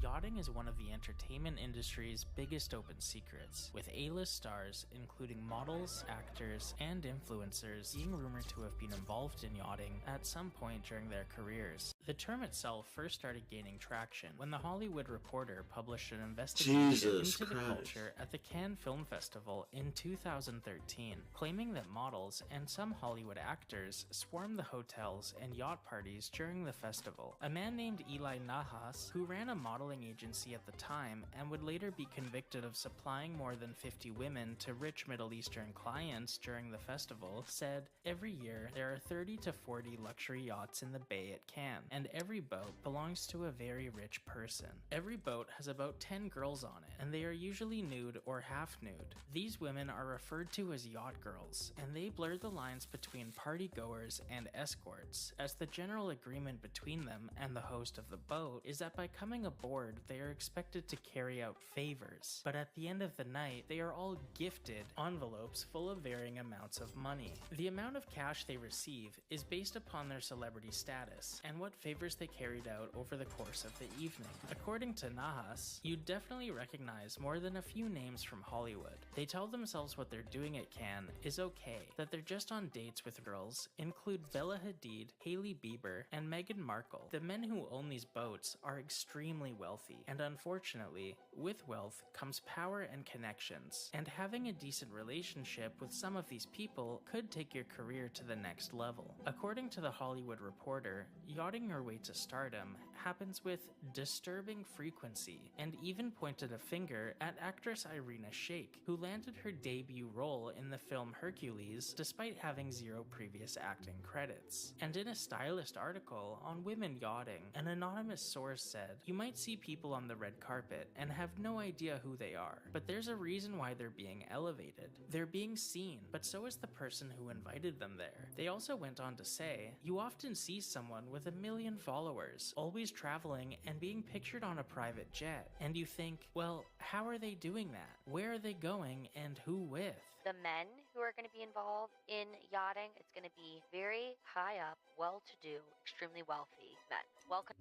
S12: Yachting is one of the entertainment industry's biggest open secrets, with A-list stars, including models, actors, and influencers, being rumored to have been involved in yachting at some point during their careers. The term itself first started gaining traction when The Hollywood Reporter published an investigation into the culture at the Cannes Film Festival in 2013, claiming that models and some Hollywood actors swarmed the hotels and yacht parties during the festival. A man named Eli Nahas, who ran a modeling agency at the time and would later be convicted of supplying more than 50 women to rich Middle Eastern clients during the festival, said, "Every year there are 30 to 40 luxury yachts in the bay at Cannes, and every boat belongs to a very rich person. Every boat has about 10 girls on it, and they are usually nude or half nude. These women are referred to as yacht girls, and they blur the lines between party goers and escorts, as the general agreement between them and the host of the boat is that by coming aboard they are expected to carry out favors, but at the end of the night they are all gifted envelopes full of varying amounts of money. The amount of cash they receive is based upon their celebrity status and what favors they carried out over the course of the evening. According to Nahas, you definitely recognize more than a few names from Hollywood. They tell themselves what they're doing at Cannes is okay, that they're just on dates with girls include Bella Hadid, Hailey Bieber, and Meghan Markle. The men who own these boats are extremely wealthy, and unfortunately, with wealth comes power and connections, and having a decent relationship with some of these people could take your career to the next level. According to The Hollywood Reporter, yachting your way to stardom happens with disturbing frequency, and even pointed a finger at actress Irina Shayk, who landed her debut role in the film Hercules despite having 0 previous acting credits. And in a stylist article on women yachting, an anonymous source said, "You might see people on the red carpet and have no idea who they are, but there's a reason why they're being elevated. They're being seen, but so is the person who invited them there." They also went on to say, "You often see someone with 1 million followers, always traveling and being pictured on a private jet, and you think, well, how are they doing that? Where are they going and who with?"
S3: The men who are going to be involved in yachting, it's going to be very high up, well-to-do, extremely wealthy men.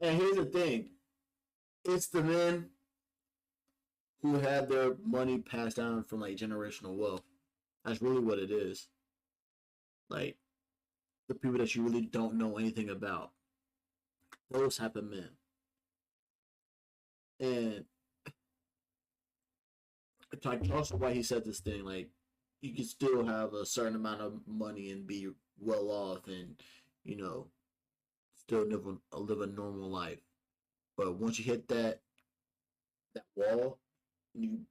S1: And here's the thing. It's the men who had their money passed down from generational wealth. That's really what it is. The people that you really don't know anything about. Those type of men. And it's also why he said this thing, you can still have a certain amount of money and be well off and, still live a normal life. But once you hit that wall, and you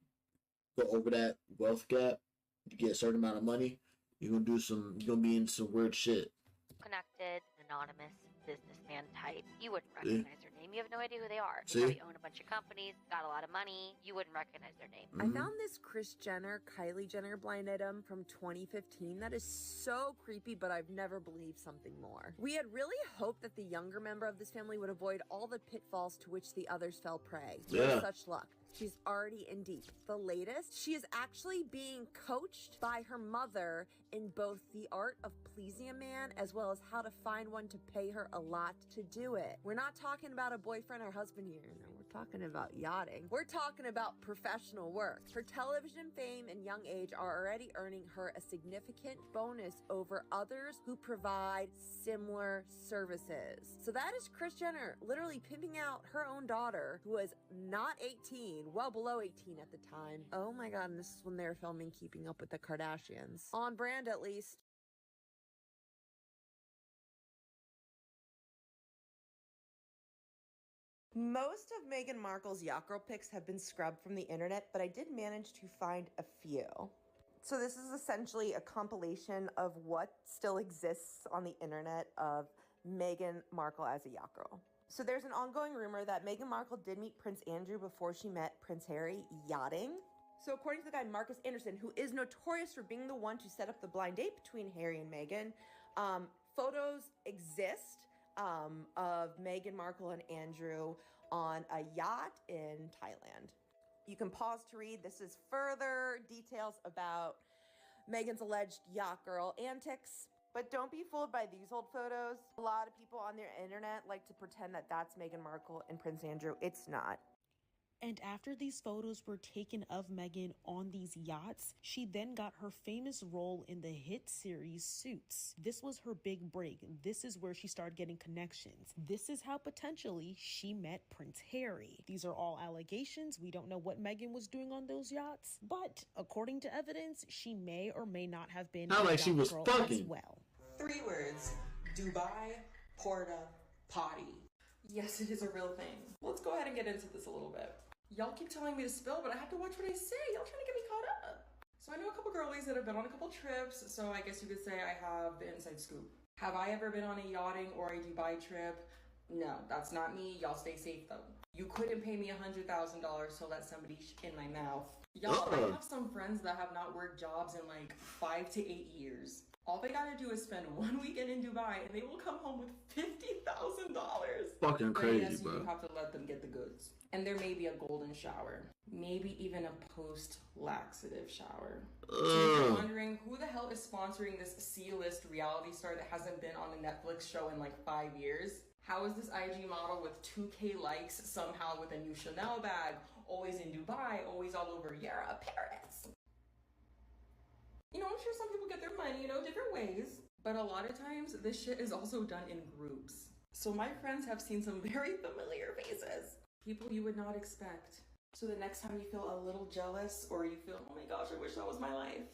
S1: go over that wealth gap, you get a certain amount of money, you're gonna be in some weird shit.
S3: Connected, anonymous businessman type. You wouldn't recognize their name. You have no idea who they are. They
S1: See?
S3: probably own a bunch of companies, got a lot of money. You wouldn't recognize their name.
S13: I found this Kris Jenner, Kylie Jenner blind item from 2015 that is so creepy, but I've never believed something more. We had really hoped that the younger member of this family would avoid all the pitfalls to which the others fell prey.
S1: Yeah.
S13: Such luck. She's already in deep. The latest, she is actually being coached by her mother in both the art of pleasing a man as well as how to find one to pay her a lot to do it. We're not talking about a boyfriend or husband here. No, we're talking about yachting. We're talking about professional work. Her television fame and young age are already earning her a significant bonus over others who provide similar services. So that is Kris Jenner literally pimping out her own daughter, who is not 18, 18, well below 18 at the time. Oh my god, and this is when they were filming Keeping Up with the Kardashians. On brand, at least. Most of Meghan Markle's yacht girl pics have been scrubbed from the internet, but I did manage to find a few. So this is essentially a compilation of what still exists on the internet of Meghan Markle as a yacht girl. So there's an ongoing rumor that Meghan Markle did meet Prince Andrew before she met Prince Harry yachting. So according to the guy Marcus Anderson, who is notorious for being the one to set up the blind date between Harry and Meghan, photos exist of Meghan Markle and Andrew on a yacht in Thailand. You can pause to read. This is further details about Meghan's alleged yacht girl antics. But don't be fooled by these old photos. A lot of people on their internet like to pretend that that's Meghan Markle and Prince Andrew. It's not.
S9: And after these photos were taken of Meghan on these yachts, she then got her famous role in the hit series Suits. This was her big break. This is where she started getting connections. This is how potentially she met Prince Harry. These are all allegations. We don't know what Meghan was doing on those yachts, but according to evidence, she may or may not have been
S1: Not
S9: a
S1: like she
S9: yacht
S1: was
S9: girl
S1: fucking.
S9: as well.
S14: 3 words: Dubai Porta Potty. Yes, it is a real thing. Let's go ahead and get into this a little bit. Y'all keep telling me to spill, but I have to watch what I say. Y'all trying to get me caught up. So I know a couple girlies that have been on a couple trips, so I guess you could say I have the inside scoop. Have I ever been on a yachting or a Dubai trip? No, that's not me. Y'all stay safe though. You couldn't pay me $100,000 to let somebody in my mouth. Y'all, I have some friends that have not worked jobs in like 5 to 8 years. All they gotta do is spend 1 weekend in Dubai and they will come home with $50,000.
S1: Fucking crazy,
S14: but yes,
S1: bro.
S14: You have to let them get the goods. And there may be a golden shower. Maybe even a post-laxative shower. So if you're wondering who the hell is sponsoring this C-list reality star that hasn't been on a Netflix show in like 5 years? How is this IG model with 2K likes somehow with a new Chanel bag, always in Dubai, always all over Europe, Paris? You know, I'm sure some people get their money, different ways. But a lot of times, this shit is also done in groups. So my friends have seen some very familiar faces. People you would not expect. So the next time you feel a little jealous or you feel, oh my gosh, I wish that was my life,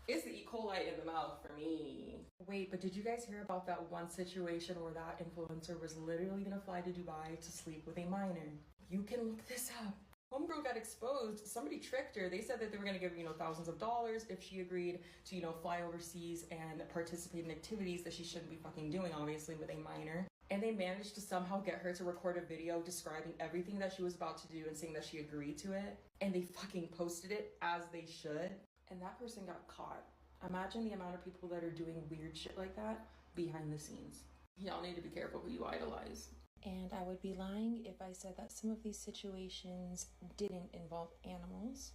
S14: it's the E. coli in the mouth for me. Wait, but did you guys hear about that one situation where that influencer was literally gonna fly to Dubai to sleep with a minor? You can look this up. Homegirl got exposed. Somebody tricked her. They said that they were going to give her, thousands of dollars if she agreed to, fly overseas and participate in activities that she shouldn't be fucking doing, obviously, with a minor. And they managed to somehow get her to record a video describing everything that she was about to do and saying that she agreed to it. And they fucking posted it as they should. And that person got caught. Imagine the amount of people that are doing weird shit like that behind the scenes. Y'all need to be careful who you idolize. And I would be lying if I said that some of these situations didn't involve animals.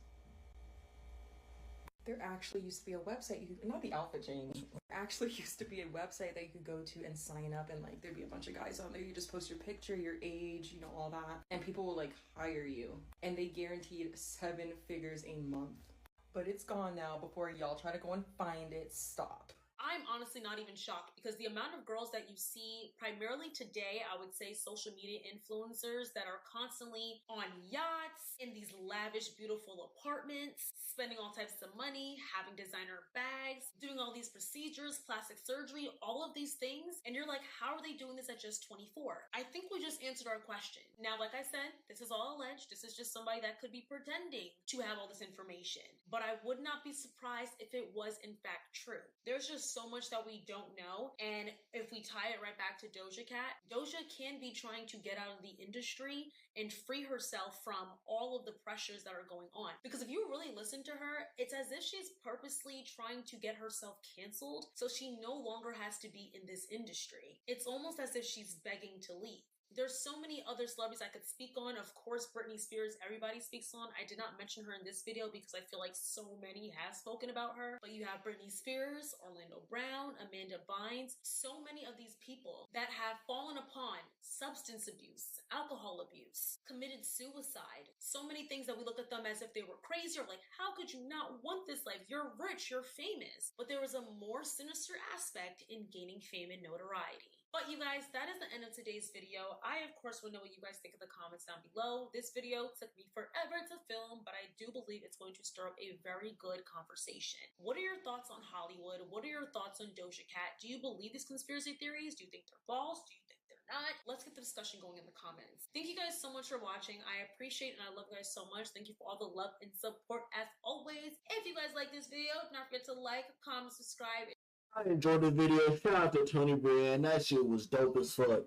S14: There actually used to be a website, not the Alpha Chain, there actually used to be a website that you could go to and sign up, and there'd be a bunch of guys on there. You just post your picture, your age, all that, and people will hire you. And they guaranteed 7 figures a month. But it's gone now. Before y'all try to go and find it, stop.
S2: I'm honestly not even shocked because the amount of girls that you see primarily today, I would say social media influencers that are constantly on yachts, in these lavish, beautiful apartments, spending all types of money, having designer bags, doing all these procedures, plastic surgery, all of these things. And you're like, how are they doing this at just 24? I think we just answered our question. Now, like I said, this is all alleged. This is just somebody that could be pretending to have all this information. But I would not be surprised if it was in fact true. There's just so much that we don't know. And if we tie it right back to Doja Cat, Doja can be trying to get out of the industry and free herself from all of the pressures that are going on. Because if you really listen to her, it's as if she's purposely trying to get herself canceled so she no longer has to be in this industry. It's almost as if she's begging to leave. There's so many other celebrities I could speak on. Of course, Britney Spears, everybody speaks on. I did not mention her in this video because I feel like so many have spoken about her. But you have Britney Spears, Orlando Brown, Amanda Bynes, so many of these people that have fallen upon substance abuse, alcohol abuse, committed suicide. So many things that we look at them as if they were crazy or like, how could you not want this life? You're rich, you're famous. But there was a more sinister aspect in gaining fame and notoriety. But you guys, that is the end of today's video. I, of course, will know what you guys think in the comments down below. This video took me forever to film, but I do believe it's going to stir up a very good conversation. What are your thoughts on Hollywood? What are your thoughts on Doja Cat? Do you believe these conspiracy theories? Do you think they're false? Do you think they're not? Let's get the discussion going in the comments. Thank you guys so much for watching. I appreciate and I love you guys so much. Thank you for all the love and support as always. If you guys like this video, do not forget to like, comment, subscribe.
S1: I enjoyed the video. Shout out to Tony Brand. That shit was dope as fuck.